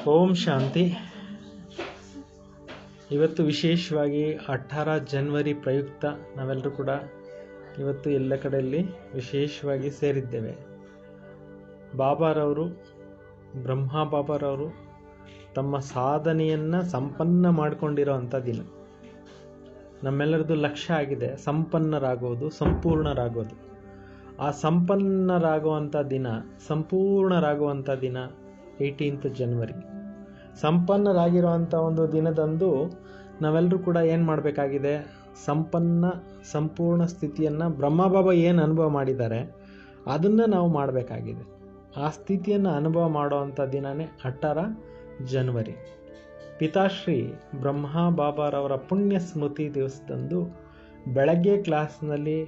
ಓಂ ಶಾಂತಿ. ಇವತ್ತು ವಿಶೇಷವಾಗಿ 18 ಜನವರಿ ಪ್ರಯುಕ್ತ ನಾವೆಲ್ಲರೂ ಕೂಡ ಇವತ್ತು ಎಲ್ಲ ಕಡೆಯಲ್ಲಿ ವಿಶೇಷವಾಗಿ ಸೇರಿದ್ದೇವೆ. ಬಾಬಾರವರು, ಬ್ರಹ್ಮ ಬಾಬಾರವರು ತಮ್ಮ ಸಾಧನೆಯನ್ನು ಸಂಪನ್ನ ಮಾಡಿಕೊಂಡಿರೋ ಅಂಥ ದಿನ. ನಮ್ಮೆಲ್ಲರದ್ದು ಲಕ್ಷ್ಯ ಆಗಿದೆ ಸಂಪನ್ನರಾಗೋದು, ಸಂಪೂರ್ಣರಾಗೋದು. ಆ ಸಂಪನ್ನರಾಗುವಂಥ ದಿನ, ಸಂಪೂರ್ಣರಾಗುವಂಥ ದಿನ 18th ಜನವರಿ. ಸಂಪನ್ನರಾಗಿರುವಂಥ ಒಂದು ದಿನದಂದು ನಾವೆಲ್ಲರೂ ಕೂಡ ಏನು ಮಾಡಬೇಕಾಗಿದೆ? ಸಂಪೂರ್ಣ ಸ್ಥಿತಿಯನ್ನು ಬ್ರಹ್ಮಬಾಬಾ ಏನು ಅನುಭವ ಮಾಡಿದ್ದಾರೆ ಅದನ್ನು ನಾವು ಮಾಡಬೇಕಾಗಿದೆ. ಆ ಸ್ಥಿತಿಯನ್ನು ಅನುಭವ ಮಾಡುವಂಥ ದಿನವೇ 18 ಜನವರಿ. ಪಿತಾಶ್ರೀ ಬ್ರಹ್ಮ ಬಾಬಾರವರ ಪುಣ್ಯ ಸ್ಮೃತಿ ದಿವಸದಂದು ಬೆಳಗ್ಗೆ ಕ್ಲಾಸ್ನಲ್ಲಿ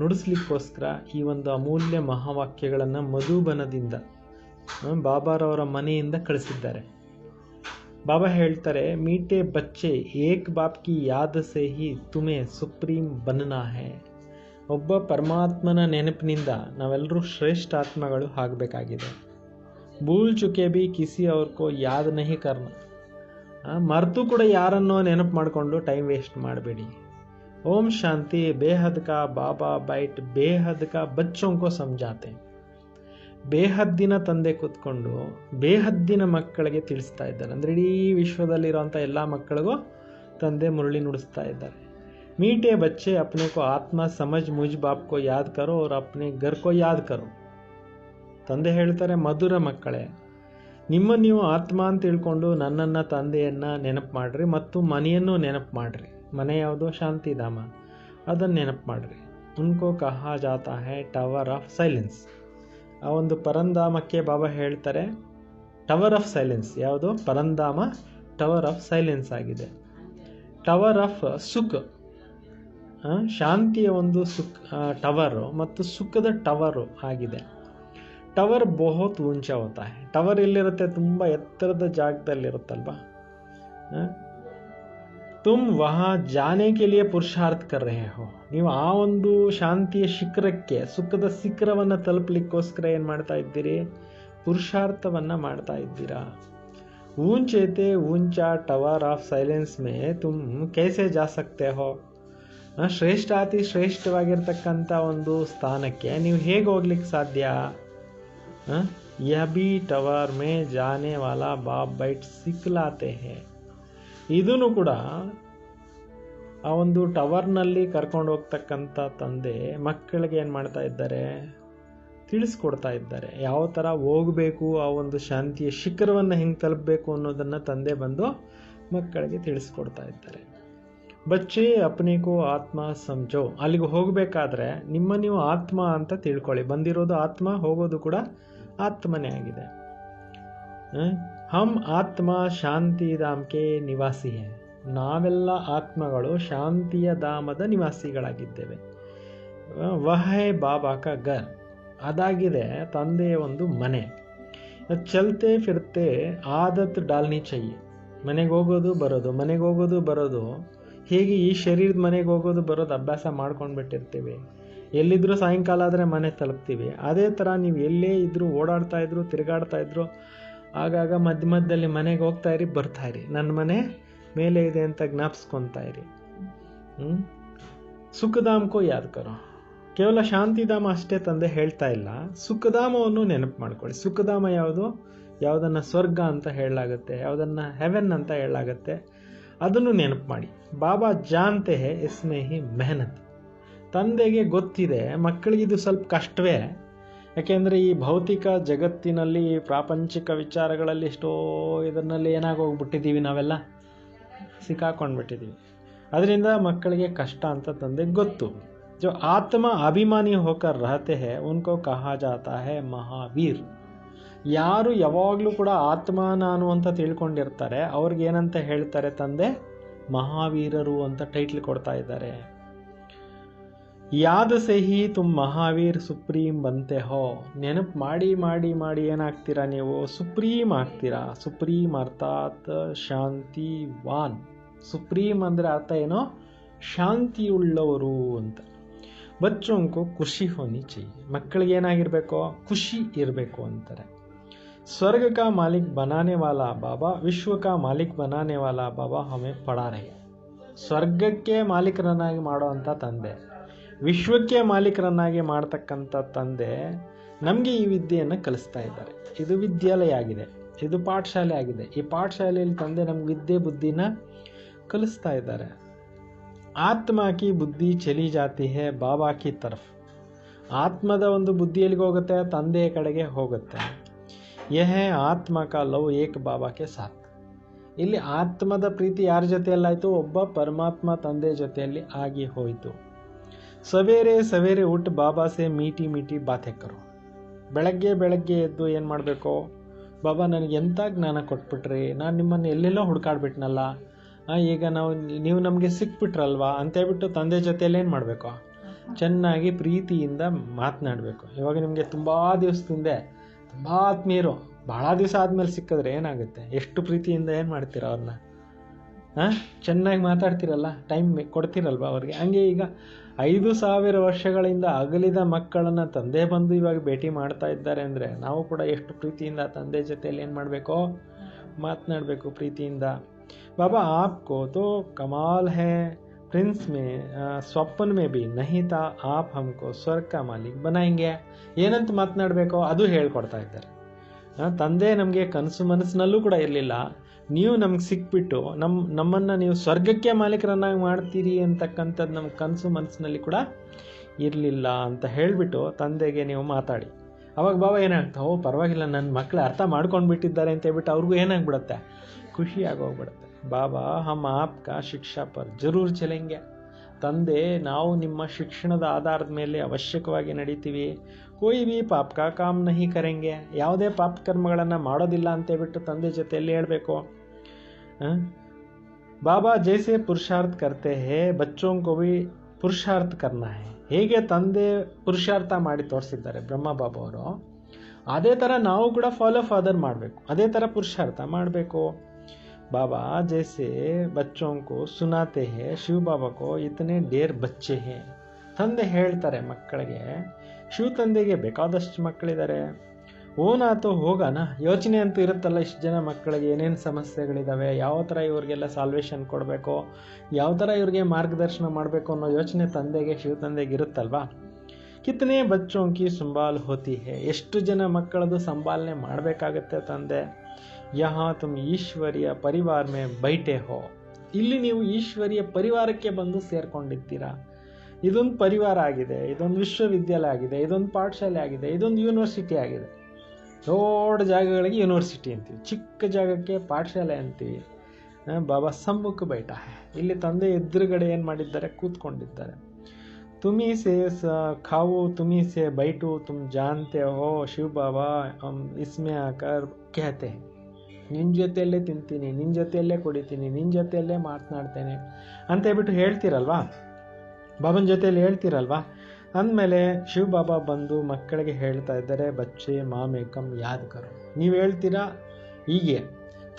ನುಡಿಸ್ಲಿಕ್ಕೋಸ್ಕರ ಈ ಒಂದು ಅಮೂಲ್ಯ ಮಹಾವಾಕ್ಯಗಳನ್ನು ಮಧುಬನದಿಂದ ಬಾಬಾರವರ ಮನೆಯಿಂದ ಕಳಿಸಿದ್ದಾರೆ. ಬಾಬಾ ಹೇಳ್ತಾರೆ, ಮೀಟೆ ಬಚ್ಚೆ ಏಕ್ ಬಾಪ್ ಕಿ ಯಾದ ಸೆ ಹಿ ತುಮೆ ಸುಪ್ರೀಂ ಬನ್ನಾ ಹೇ. ಒಬ್ಬ ಪರಮಾತ್ಮನ ನೆನಪಿನಿಂದ ನಾವೆಲ್ಲರೂ ಶ್ರೇಷ್ಠ ಆತ್ಮಗಳು ಆಗಬೇಕಾಗಿದೆ. ಭೂಲ್ ಚುಕೆ ಬಿ ಕಿಸಿ ಅವ್ರಿಗೋ ಯಾದ್ ನಹಿ ಕರ್ನ. ಮರೆತು ಕೂಡ ಯಾರನ್ನೋ ನೆನಪು ಮಾಡಿಕೊಂಡು ಟೈಮ್ ವೇಸ್ಟ್ ಮಾಡಬೇಡಿ. ಓಂ ಶಾಂತಿ. ಬೇಹದ್ ಕಾ ಬಾಬಾ ಬೈಟ್ ಬೇಹದ್ ಕಾ ಬಚ್ಚೋಂ ಕೋ ಸಮಜಾತೆ. ಬೇಹದ್ದಿನ ತಂದೆ ಕೂತ್ಕೊಂಡು ಬೇಹದ್ದಿನ ಮಕ್ಕಳಿಗೆ ತಿಳಿಸ್ತಾ ಇದ್ದಾರೆ. ಅಂದರೆ ಇಡೀ ವಿಶ್ವದಲ್ಲಿರುವಂಥ ಎಲ್ಲ ಮಕ್ಕಳಿಗೂ ತಂದೆ ಮುರಳಿ ನುಡಿಸ್ತಾ ಇದ್ದಾರೆ. ಮೀಟೆ ಬಚ್ಚೆ ಅಪ್ನೆ ಕೋ ಆತ್ಮ ಸಮಜ್ ಮುಜ್ ಬಾಪ್ ಕೋ ಯಾದ್ ಕರೋ ಅವ್ರ ಅಪ್ನೆ ಘರ್ ಕೋ ಯಾದ್ ಕರೋ. ತಂದೆ ಹೇಳ್ತಾರೆ, ಮಧುರ ಮಕ್ಕಳೇ, ನೀವು ಆತ್ಮ ಅಂತ ತಿಳ್ಕೊಂಡು ನನ್ನನ್ನು ತಂದೆಯನ್ನು ನೆನಪು ಮಾಡ್ರಿ ಮತ್ತು ಮನೆಯನ್ನು ನೆನಪು ಮಾಡ್ರಿ. ಮನೆ ಯಾವುದೋ ಶಾಂತಿಧಾಮ, ಅದನ್ನು ನೆನಪು ಮಾಡ್ರಿ. ಉನ್ಕೋ ಕಹಾ ಜಾತಾ ಹೈ ಟವರ್ ಆಫ್ ಸೈಲೆನ್ಸ್. ಆ ಒಂದು ಪರಂಧಾಮಕ್ಕೆ ಬಾಬಾ ಹೇಳ್ತಾರೆ ಟವರ್ ಆಫ್ ಸೈಲೆನ್ಸ್. ಯಾವುದು? ಪರಂಧಾಮ ಟವರ್ ಆಫ್ ಸೈಲೆನ್ಸ್ ಆಗಿದೆ. ಟವರ್ ಆಫ್ ಸುಖ, ಶಾಂತಿಯ ಒಂದು ಟವರು ಮತ್ತು ಸುಖದ ಟವರು ಆಗಿದೆ. ಟವರ್ ಬಹುತ್ ಊಂಚ ಹೋತಾ ಹೈ. ಟವರ್ ಎಲ್ಲಿರುತ್ತೆ? ತುಂಬ ಎತ್ತರದ ಜಾಗದಲ್ಲಿರುತ್ತಲ್ವಾ. ತುಮ್ ವಹಾ ಜಾನೆ ಕೆ ಲಿಯೆ ಪುರುಷಾರ್ಥ ಕರ್ ರಹೆ ಹೋ. ನೀವು ಆ ಒಂದು ಶಾಂತಿಯ ಶಿಖರಕ್ಕೆ, ಸುಖದ ಶಿಖರವನ್ನು ತಲುಪಲಿಕ್ಕೋಸ್ಕರ ಏನು ಮಾಡ್ತಾ ಇದ್ದೀರಿ? ಪುರುಷಾರ್ಥವನ್ನು ಮಾಡ್ತಾ ಇದ್ದೀರಾ. ಊಂಚೇತೆ ಊಂಚಾ ಟವರ್ ಆಫ್ ಸೈಲೆನ್ಸ್ ಮೇ ತುಮ್ ಕೈಸೆ ಜಾ ಸಕ್ತೆ ಹೋ. ಶ್ರೇಷ್ಠಾತಿ ಶ್ರೇಷ್ಠವಾಗಿರ್ತಕ್ಕಂಥ ಒಂದು ಸ್ಥಾನಕ್ಕೆ ನೀವು ಹೇಗೆ ಹೋಗ್ಲಿಕ್ಕೆ ಸಾಧ್ಯ? ಯಹ ಬಿ ಟವರ್ ಮೇ ಜಾನೆ ವಾಲಾ ಬಾಬ್ ಬೈಟ್ ಸಿಕ್ಲಾತೆ ಹೇ. ಇದೂ ಕೂಡ ಆ ಒಂದು ಟವರ್ನಲ್ಲಿ ಕರ್ಕೊಂಡು ಹೋಗ್ತಕ್ಕಂಥ ತಂದೆ ಮಕ್ಕಳಿಗೆ ಏನು ಮಾಡ್ತಾ ಇದ್ದಾರೆ? ತಿಳಿಸ್ಕೊಡ್ತಾ ಇದ್ದಾರೆ. ಯಾವ ಥರ ಹೋಗಬೇಕು, ಆ ಒಂದು ಶಾಂತಿಯ ಶಿಖರವನ್ನು ಹೆಂಗೆ ತಲುಪಬೇಕು ಅನ್ನೋದನ್ನು ತಂದೆ ಬಂದು ಮಕ್ಕಳಿಗೆ ತಿಳಿಸ್ಕೊಡ್ತಾ ಇದ್ದಾರೆ. ಬಚ್ಚೆ ಅಪ್ನಿಕೋ ಆತ್ಮ ಸಮಜೋ. ಅಲ್ಲಿಗೆ ಹೋಗಬೇಕಾದ್ರೆ ನೀವು ಆತ್ಮ ಅಂತ ತಿಳ್ಕೊಳ್ಳಿ. ಬಂದಿರೋದು ಆತ್ಮ, ಹೋಗೋದು ಕೂಡ ಆತ್ಮನೇ ಆಗಿದೆ. ಹಮ್ ಆತ್ಮ ಶಾಂತಿ ಧಾಮಕ್ಕೆ ನಿವಾಸಿ ಹೇ. ನಾವೆಲ್ಲ ಆತ್ಮಗಳು ಶಾಂತಿಯ ಧಾಮದ ನಿವಾಸಿಗಳಾಗಿದ್ದೇವೆ. ವಹೇ ಬಾಬಾ ಕಾ ಘರ್. ಅದಾಗಿದೆ ತಂದೆಯ ಒಂದು ಮನೆ. ಚಲ್ತೆ ಫಿರ್ತೆ ಆದತ್ ಡಾಲ್ನಿ ಚಹಿಯೆ. ಮನೆಗೆ ಹೋಗೋದು ಬರೋದು, ಮನೆಗೆ ಹೋಗೋದು ಬರೋದು, ಹೇಗೆ ಈ ಶರೀರದ ಮನೆಗೆ ಹೋಗೋದು ಬರೋದು ಅಭ್ಯಾಸ ಮಾಡ್ಕೊಂಡು ಬಿಟ್ಟಿರ್ತೀವಿ. ಎಲ್ಲಿದ್ದರೂ ಸಾಯಂಕಾಲ ಆದರೆ ಮನೆ ತಲುಪ್ತೀವಿ. ಅದೇ ಥರ ನೀವು ಎಲ್ಲೇ ಇದ್ದರೂ, ಓಡಾಡ್ತಾ ಇದ್ರು, ತಿರುಗಾಡ್ತಾ ಇದ್ರು, ಆಗಾಗ ಮಧ್ಯ ಮಧ್ಯದಲ್ಲಿ ಮನೆಗೆ ಹೋಗ್ತಾ ಇರಿ, ಬರ್ತಾ ಇರಿ. ನನ್ನ ಮನೆ ಮೇಲೆ ಇದೆ ಅಂತ ಜ್ಞಾಪಿಸ್ಕೊತಾ ಇರಿ. ಸುಖಧಾಮಕ್ಕೂ ಯಾದ್ ಕರೋ. ಕೇವಲ ಶಾಂತಿಧಾಮ ಅಷ್ಟೇ ತಂದೆ ಹೇಳ್ತಾ ಇಲ್ಲ, ಸುಖಧಾಮವನ್ನು ನೆನಪು ಮಾಡ್ಕೊಳ್ಳಿ. ಸುಖಧಾಮ ಯಾವುದು? ಯಾವುದನ್ನು ಸ್ವರ್ಗ ಅಂತ ಹೇಳಲಾಗುತ್ತೆ, ಯಾವುದನ್ನು ಹೆವೆನ್ ಅಂತ ಹೇಳಲಾಗುತ್ತೆ, ಅದನ್ನು ನೆನಪು ಮಾಡಿ. ಬಾಬಾ ಜಾನ್ತೆ ಹೇ ಇಸ್ಮೇ ಹಿ ಮೆಹನತ್. ತಂದೆಗೆ ಗೊತ್ತಿದೆ ಮಕ್ಕಳಿಗಿದು ಸ್ವಲ್ಪ ಕಷ್ಟವೇ. ಯಾಕೆಂದರೆ ಈ ಭೌತಿಕ ಜಗತ್ತಿನಲ್ಲಿ, ಪ್ರಾಪಂಚಿಕ ವಿಚಾರಗಳಲ್ಲಿ ಎಷ್ಟೋ ಇದರಲ್ಲಿ ಏನಾಗೋಗ್ಬಿಟ್ಟಿದ್ದೀವಿ, ನಾವೆಲ್ಲ ಸಿಕ್ಕಾಕೊಂಡ್ಬಿಟ್ಟಿದ್ದೀವಿ. ಅದರಿಂದ ಮಕ್ಕಳಿಗೆ ಕಷ್ಟ ಅಂತ ತಂದೆಗೆ ಗೊತ್ತು. ಜೋ ಆತ್ಮ ಅಭಿಮಾನಿ ಹೋಕರ್ ರಹತೆ ಹೇ ಉನ್ಕೋ ಕಹಾ ಜಾತಾ ಹೇ ಮಹಾವೀರ್. ಯಾರು ಯಾವಾಗಲೂ ಕೂಡ ಆತ್ಮ ನಾನು ಅಂತ ತಿಳ್ಕೊಂಡಿರ್ತಾರೆ ಅವ್ರಿಗೆ ಏನಂತ ಹೇಳ್ತಾರೆ ತಂದೆ? ಮಹಾವೀರರು ಅಂತ ಟೈಟ್ಲ್ ಕೊಡ್ತಾ ಇದ್ದಾರೆ. ಯಾದ ಸೆ ಹಿ ತುಮ್ ಮಹಾವೀರ್ ಸುಪ್ರೀಂ ಬಂತೆ ಹೋ. ನೆನಪು ಮಾಡಿ ಮಾಡಿ ಮಾಡಿ ಏನಾಗ್ತೀರಾ ನೀವು? ಸುಪ್ರೀಂ ಆಗ್ತೀರಾ. ಸುಪ್ರೀಂ ಅರ್ಥಾತ್ ಶಾಂತಿವಾನ್. ಸುಪ್ರೀಂ ಅಂದರೆ ಅರ್ಥ ಏನೋ? ಶಾಂತಿಯುಳ್ಳವರು ಅಂತ. ಬಚ್ಚೋಂಕು ಖುಷಿ ಹೋನಿ ಚಿ. ಮಕ್ಕಳಿಗೆ ಏನಾಗಿರಬೇಕು? ಖುಷಿ ಇರಬೇಕು ಅಂತಾರೆ. स्वर्ग का मालिक बनाने वाला बाबा, ವಿಶ್ವ का मालिक बनाने वाला बाबा हमें पढ़ा रहे. ಸ್ವರ್ಗಕ್ಕೆ ಮಾಲೀಕರನ್ನಾಗಿ ಮಾಡುವಂಥ ತಂದೆ, ವಿಶ್ವಕ್ಕೆ ಮಾಲೀಕರನ್ನಾಗಿ ಮಾಡ್ತಕ್ಕಂಥ ತಂದೆ ನಮಗೆ ಈ ವಿದ್ಯೆಯನ್ನು ಕಲಿಸ್ತಾ ಇದ್ದಾರೆ. ಇದು ವಿದ್ಯಾಲಯ ಆಗಿದೆ, ಇದು ಪಾಠಶಾಲೆ ಆಗಿದೆ. ಈ ಪಾಠಶಾಲೆಯಲ್ಲಿ ತಂದೆ ನಮ್ಗೆ ವಿದ್ಯೆ ಬುದ್ಧಿನ ಕಲಿಸ್ತಾ ಇದ್ದಾರೆ. ಆತ್ಮ ಕಿ ಬುದ್ಧಿ ಚಲಿ ಜಾತಿ ಹೇ ಬಾಬಾ ಕಿ ತರಫ್. ಆತ್ಮದ ಒಂದು ಬುದ್ಧಿ ಎಲ್ಲಿಗೆ ಹೋಗುತ್ತೆ? ತಂದೆಯ ಕಡೆಗೆ ಹೋಗುತ್ತೆ. ಯಹ ಆತ್ಮ ಕಾ ಲವ್ ಏಕ್ ಬಾಬಾ ಕೆ ಸಾಥ್. ಇಲ್ಲಿ ಆತ್ಮದ ಪ್ರೀತಿ ಯಾರ ಜೊತೆಯಲ್ಲಾಯಿತು? ಒಬ್ಬ ಪರಮಾತ್ಮ ತಂದೆ ಜೊತೆಯಲ್ಲಿ ಆಗಿ ಹೋಯಿತು. ಸವೇರೆ ಸವೇರೆ ಉಟ್ ಬಾಬಾ ಸೆ ಮೀಟಿ ಮೀಟಿ ಬಾತೆ ಕರೋ. ಬೆಳಗ್ಗೆ ಎದ್ದು ಏನು ಮಾಡಬೇಕು? ಬಾಬಾ ನನಗೆ ಎಂಥ ಜ್ಞಾನ ಕೊಟ್ಬಿಟ್ರಿ, ನಾನು ನಿಮ್ಮನ್ನು ಎಲ್ಲೆಲ್ಲೋ ಹುಡುಕಾಡ್ಬಿಟ್ನಲ್ಲ, ಈಗ ನೀವು ನಮಗೆ ಸಿಕ್ಬಿಟ್ರಲ್ವಾ ಅಂತೇಳ್ಬಿಟ್ಟು ತಂದೆ ಜೊತೆಯಲ್ಲಿ ಏನು ಮಾಡಬೇಕು? ಚೆನ್ನಾಗಿ ಪ್ರೀತಿಯಿಂದ ಮಾತನಾಡಬೇಕು. ಇವಾಗ ನಿಮಗೆ ತುಂಬ ದಿವಸದಿಂದ ತುಂಬ ಆತ್ಮೀಯರು ಭಾಳ ದಿವಸ ಆದಮೇಲೆ ಸಿಕ್ಕಿದ್ರೆ ಏನಾಗುತ್ತೆ? ಎಷ್ಟು ಪ್ರೀತಿಯಿಂದ ಏನು ಮಾಡ್ತೀರ ಅವ್ರನ್ನ? ಚೆನ್ನಾಗಿ ಮಾತಾಡ್ತಿರಲ್ಲ, ಟೈಮ್ ಕೊಡ್ತಿರಲ್ವ ಅವ್ರಿಗೆ? ಹಂಗೆ ಈಗ 5,000 ವರ್ಷಗಳಿಂದ ಅಗಲಿದ ಮಕ್ಕಳನ್ನು ತಂದೆ ಬಂದು ಇವಾಗ ಭೇಟಿ ಮಾಡ್ತಾ ಇದ್ದಾರೆ ಅಂದರೆ ನಾವು ಕೂಡ ಎಷ್ಟು ಪ್ರೀತಿಯಿಂದ ತಂದೆ ಜೊತೆಯಲ್ಲಿ ಏನು ಮಾಡಬೇಕು? ಮಾತನಾಡಬೇಕು ಪ್ರೀತಿಯಿಂದ. ಬಾಬಾ ಆಪ್ಕೋ ತೋ ಕಮಾಲ್ ಹೇ ಪ್ರಿನ್ಸ್ ಮೇ ಸ್ವಪ್ನ ಮೇ ಬಿ ನಹಿ ತಾ ಆಪ್ ಹಮ್ಕೋ ಸ್ವರ್ಗ ಕಾ ಮಾಲೀಕ್ ಬನಾಯಂಗೆ. ಏನಂತ ಮಾತನಾಡಬೇಕೋ ಅದು ಹೇಳ್ಕೊಡ್ತಾ ಇದ್ದಾರೆ. ತಂದೆ ನಮಗೆ ಕನಸು ಮನಸ್ಸಿನಲ್ಲೂ ಕೂಡ ಇರಲಿಲ್ಲ, ನೀವು ನಮ್ಗೆ ಸಿಕ್ಬಿಟ್ಟು ನಮ್ಮನ್ನು ನೀವು ಸ್ವರ್ಗಕ್ಕೆ ಮಾಲೀಕರನ್ನಾಗಿ ಮಾಡ್ತೀರಿ ಅಂತಕ್ಕಂಥದ್ದು ನಮ್ಮ ಕನಸು ಮನಸ್ಸಿನಲ್ಲಿ ಕೂಡ ಇರಲಿಲ್ಲ ಅಂತ ಹೇಳಿಬಿಟ್ಟು ತಂದೆಗೆ ನೀವು ಮಾತಾಡಿ. ಅವಾಗ ಬಾಬಾ ಏನಾಗ್ತಾ, ಪರವಾಗಿಲ್ಲ, ನನ್ನ ಮಕ್ಕಳು ಅರ್ಥ ಮಾಡ್ಕೊಂಡು ಬಿಟ್ಟಿದ್ದಾರೆ ಅಂತ ಹೇಳ್ಬಿಟ್ಟು ಅವ್ರಿಗೂ ಏನಾಗ್ಬಿಡುತ್ತೆ? ಖುಷಿಯಾಗೋಗ್ಬಿಡುತ್ತೆ. ಬಾಬಾ ಹಮ್ ಆಪ್ಕಾ ಶಿಕ್ಷಾ ಪರ್ ಜರೂರ್ ಚಲೆಂಗೆ. ತಂದೆ ನಾವು ನಿಮ್ಮ ಶಿಕ್ಷಣದ ಆಧಾರದ ಮೇಲೆ ಅವಶ್ಯಕವಾಗಿ ನಡೀತೀವಿ. ಕೋಯಿ ಬಿ ಪಾಪ ಕಾ ಕಾಮ್ ನಹಿ ಕರೆಂಗೆ. ಯಾವುದೇ ಪಾಪ ಕರ್ಮಗಳನ್ನು ಮಾಡೋದಿಲ್ಲ ಅಂತೇಳ್ಬಿಟ್ಟು ತಂದೆ ಜೊತೆಯಲ್ಲಿ ಹೇಳಬೇಕು. ಬಾಬಾ ಜೈಸೆ ಪುರುಷಾರ್ಥ ಕರ್ತೆ ಹೇ ಬಚ್ಚೋಂ ಕೋ ಭಿ ಪುರುಷಾರ್ಥ ಕರ್ನಾ ಹೇ. ಹೇಗೆ ತಂದೆ ಪುರುಷಾರ್ಥ ಮಾಡಿ ತೋರಿಸಿದ್ದಾರೆ ಬ್ರಹ್ಮ ಬಾಬಾ ಅವರು, ಅದೇ ಥರ ನಾವು ಕೂಡ ಫಾಲೋ ಫಾದರ್ ಮಾಡಬೇಕು, ಅದೇ ಥರ ಪುರುಷಾರ್ಥ ಮಾಡಬೇಕು. बाबा जैसे बच्चों को सुनाते हैं शिव बाबा को इतने ढेर बच्चे हैं. ತಂದೆ ಹೇಳ್ತಾರೆ ಮಕ್ಕಳಿಗೆ, ಶಿವ ತಂದೆಗೆ ಬೇಕಾದಷ್ಟು ಮಕ್ಕಳಿದ್ದಾರೆ. ಓನಾತು ಹೋಗೋಣ ಯೋಚನೆ ಅಂತೂ ಇರುತ್ತಲ್ಲ, ಇಷ್ಟು ಜನ ಮಕ್ಕಳಿಗೆ ಏನೇನು ಸಮಸ್ಯೆಗಳಿದ್ದಾವೆ, ಯಾವ ಥರ ಇವ್ರಿಗೆಲ್ಲ ಸಾಲ್ವೇಷನ್ ಕೊಡಬೇಕು, ಯಾವ ಥರ ಇವ್ರಿಗೆ ಮಾರ್ಗದರ್ಶನ ಮಾಡಬೇಕು ಅನ್ನೋ ಯೋಚನೆ ತಂದೆಗೆ, ಶಿವ ತಂದೆಗೆ ಇರುತ್ತಲ್ವಾ. ಕಿತ್ತನೆ ಬಚ್ಚೋಂ ಕಿ ಸಂಭಾಲ್ ಹೋತಿ ಹೇ. ಎಷ್ಟು ಜನ ಮಕ್ಕಳದು ಸಂಭಾಲನೆ ಮಾಡಬೇಕಾಗತ್ತೆ ತಂದೆ. ಯಹಾ ತುಮ್ ಈಶ್ವರಿಯ ಪರಿವಾರ ಮೇ ಬೈಟೆ ಹೋ. ಇಲ್ಲಿ ನೀವು ಈಶ್ವರಿಯ ಪರಿವಾರಕ್ಕೆ ಬಂದು ಸೇರ್ಕೊಂಡಿದ್ದೀರಾ. ಇದೊಂದು ಪರಿವಾರ ಆಗಿದೆ, ಇದೊಂದು ವಿಶ್ವವಿದ್ಯಾಲಯ ಆಗಿದೆ, ಇದೊಂದು ಪಾಠಶಾಲೆ ಆಗಿದೆ, ಇದೊಂದು ಯೂನಿವರ್ಸಿಟಿ ಆಗಿದೆ. ದೊಡ್ಡ ಜಾಗಗಳಿಗೆ ಯೂನಿವರ್ಸಿಟಿ ಅಂತೀವಿ, ಚಿಕ್ಕ ಜಾಗಕ್ಕೆ ಪಾಠಶಾಲೆ ಅಂತೀವಿ. ಬಾಬಾ ಸಮ್ಮುಖ ಬೈಟ. ಇಲ್ಲಿ ತಂದೆ ಎದುರುಗಡೆ ಏನು ಮಾಡಿದ್ದಾರೆ? ಕೂತ್ಕೊಂಡಿದ್ದಾರೆ. ತುಮಿ ಸೇ ಖಾವು ತುಮಿ ಸೇ ಬೈಟು ತುಮ್ ಜಾನ್ತೆ ಹೋ ಶಿವ ಬಾಬಾ ಇಸ್ಮೆ ಆಕರ್ ಕೇತೆ. ನಿನ್ನ ಜೊತೆಯಲ್ಲೇ ತಿಂತೀನಿ, ನಿನ್ನ ಜೊತೆಯಲ್ಲೇ ಕುಡಿತೀನಿ, ನಿನ್ನ ಜೊತೆಯಲ್ಲೇ ಮಾತನಾಡ್ತೇನೆ ಅಂತ ಹೇಳ್ಬಿಟ್ಟು ಹೇಳ್ತೀರಲ್ವಾ, ಬಾಬನ ಜೊತೆಯಲ್ಲಿ ಹೇಳ್ತೀರಲ್ವಾ. ಅಂದಮೇಲೆ ಶಿವ ಬಾಬಾ ಬಂದು ಮಕ್ಕಳಿಗೆ ಹೇಳ್ತಾ ಇದ್ದಾರೆ, ಬಚ್ಚೆ ಮಾಮೇಕಂ ಯಾದ್ ಕರೋ. ನೀವು ಹೇಳ್ತೀರಾ ಹೀಗೆ,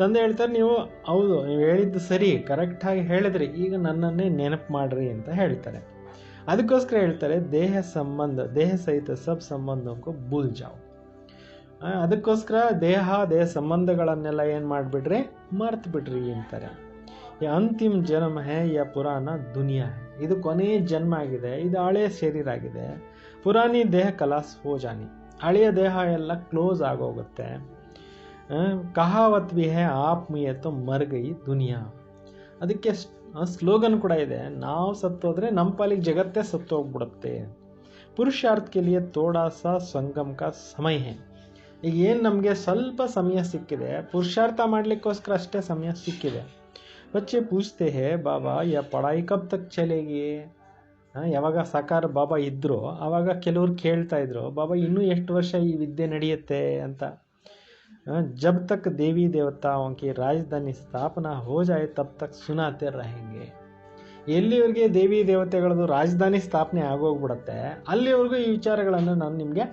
ತಂದೆ ಹೇಳ್ತಾರೆ ನೀವು ಹೌದು ನೀವು ಹೇಳಿದ್ದು ಸರಿ, ಕರೆಕ್ಟಾಗಿ ಹೇಳಿದ್ರಿ, ಈಗ ನನ್ನನ್ನೇ ನೆನಪು ಮಾಡ್ರಿ ಅಂತ ಹೇಳ್ತಾರೆ. ಅದಕ್ಕೋಸ್ಕರ ಹೇಳ್ತಾರೆ ದೇಹ ಸಂಬಂಧ ದೇಹ ಸಹಿತ ಸಬ್ ಸಂಬಂಧಕ್ಕೂ ಭೂಲ್ ಜಾವ್. ಅದಕ್ಕೋಸ್ಕರ ದೇಹ ಸಂಬಂಧಗಳನ್ನೆಲ್ಲ ಏನು ಮಾಡಿಬಿಡ್ರಿ? ಮರ್ತು ಬಿಡ್ರಿ ಅಂತಾರೆ. ಅಂತಿಮ ಜನ್ಮ ಹೇ ಯಾ ಪುರಾಣ ದುನಿಯಾ ಹೇ. ಇದು ಕೊನೆಯ ಜನ್ಮ ಆಗಿದೆ, ಇದು ಹಳೆಯ ಶರೀರ ಆಗಿದೆ. ಪುರಾಣಿ ದೇಹ ಕಲಾಸ್ ಹೋ ಜಾನಿ. ಹಳೆಯ ದೇಹ ಎಲ್ಲ ಕ್ಲೋಸ್ ಆಗೋಗುತ್ತೆ. ಕಹಾವತ್ ಭಿ ಹೇ ಆಪ್ ಮುಯೇತೋ ಮರ್ ಗಯಿ ದುನಿಯಾ. ಅದಕ್ಕೆ ಸ್ಲೋಗನ್ ಕೂಡ ಇದೆ, ನಾವು ಸತ್ತೋದ್ರೆ ನಮ್ಮ ಪಾಲಿಗೆ ಜಗತ್ತೇ ಸತ್ತೋಗ್ಬಿಡುತ್ತೆ. ಪುರುಷಾರ್ಥ ಕೆ ಲಿಯೆ ಥೋಡಾ ಸಾ ಸಂಗಮ್ ಕಾ ಸಮಯ ಹೇ. ಈಗ ಏನು ನಮಗೆ ಸ್ವಲ್ಪ ಸಮಯ ಸಿಕ್ಕಿದೆ, ಪುರುಷಾರ್ಥ ಮಾಡಲಿಕ್ಕೋಸ್ಕರ ಅಷ್ಟೇ ಸಮಯ ಸಿಕ್ಕಿದೆ. ಬಚ್ಚೆ ಪೂಜ್ತೆ ಹೇ ಬಾಬಾ ಯಾ ಪಢಾಯಿ ಕಬ್ ತಕ್ ಚಲೇಗಿ. ಯಾವಾಗ ಸಾಕಾರ ಬಾಬಾ ಇದ್ದರು ಆವಾಗ ಕೆಲವ್ರು ಕೇಳ್ತಾ ಇದ್ರು, ಬಾಬಾ ಇನ್ನೂ ಎಷ್ಟು ವರ್ಷ ಈ ವಿದ್ಯೆ ನಡೆಯುತ್ತೆ ಅಂತ. ಜಬ್ ತಕ್ ದೇವಿ ದೇವತಾओं की ರಾಜಧಾನಿ ಸ್ಥಾಪನಾ ಹೋ ಜಾಯೆ ತಬ್ ತಕ್ ಸುನಾತೆ रहेंगे. ಎಲ್ಲಿವರೆಗೆ ದೇವಿ ದೇವತೆಗಳದ್ದು ರಾಜಧಾನಿ ಸ್ಥಾಪನೆ ಆಗೋಗ್ಬಿಡುತ್ತೆ ಅಲ್ಲಿವರೆಗೂ ಈ ವಿಚಾರಗಳನ್ನು ನಾನು ನಿಮಗೆ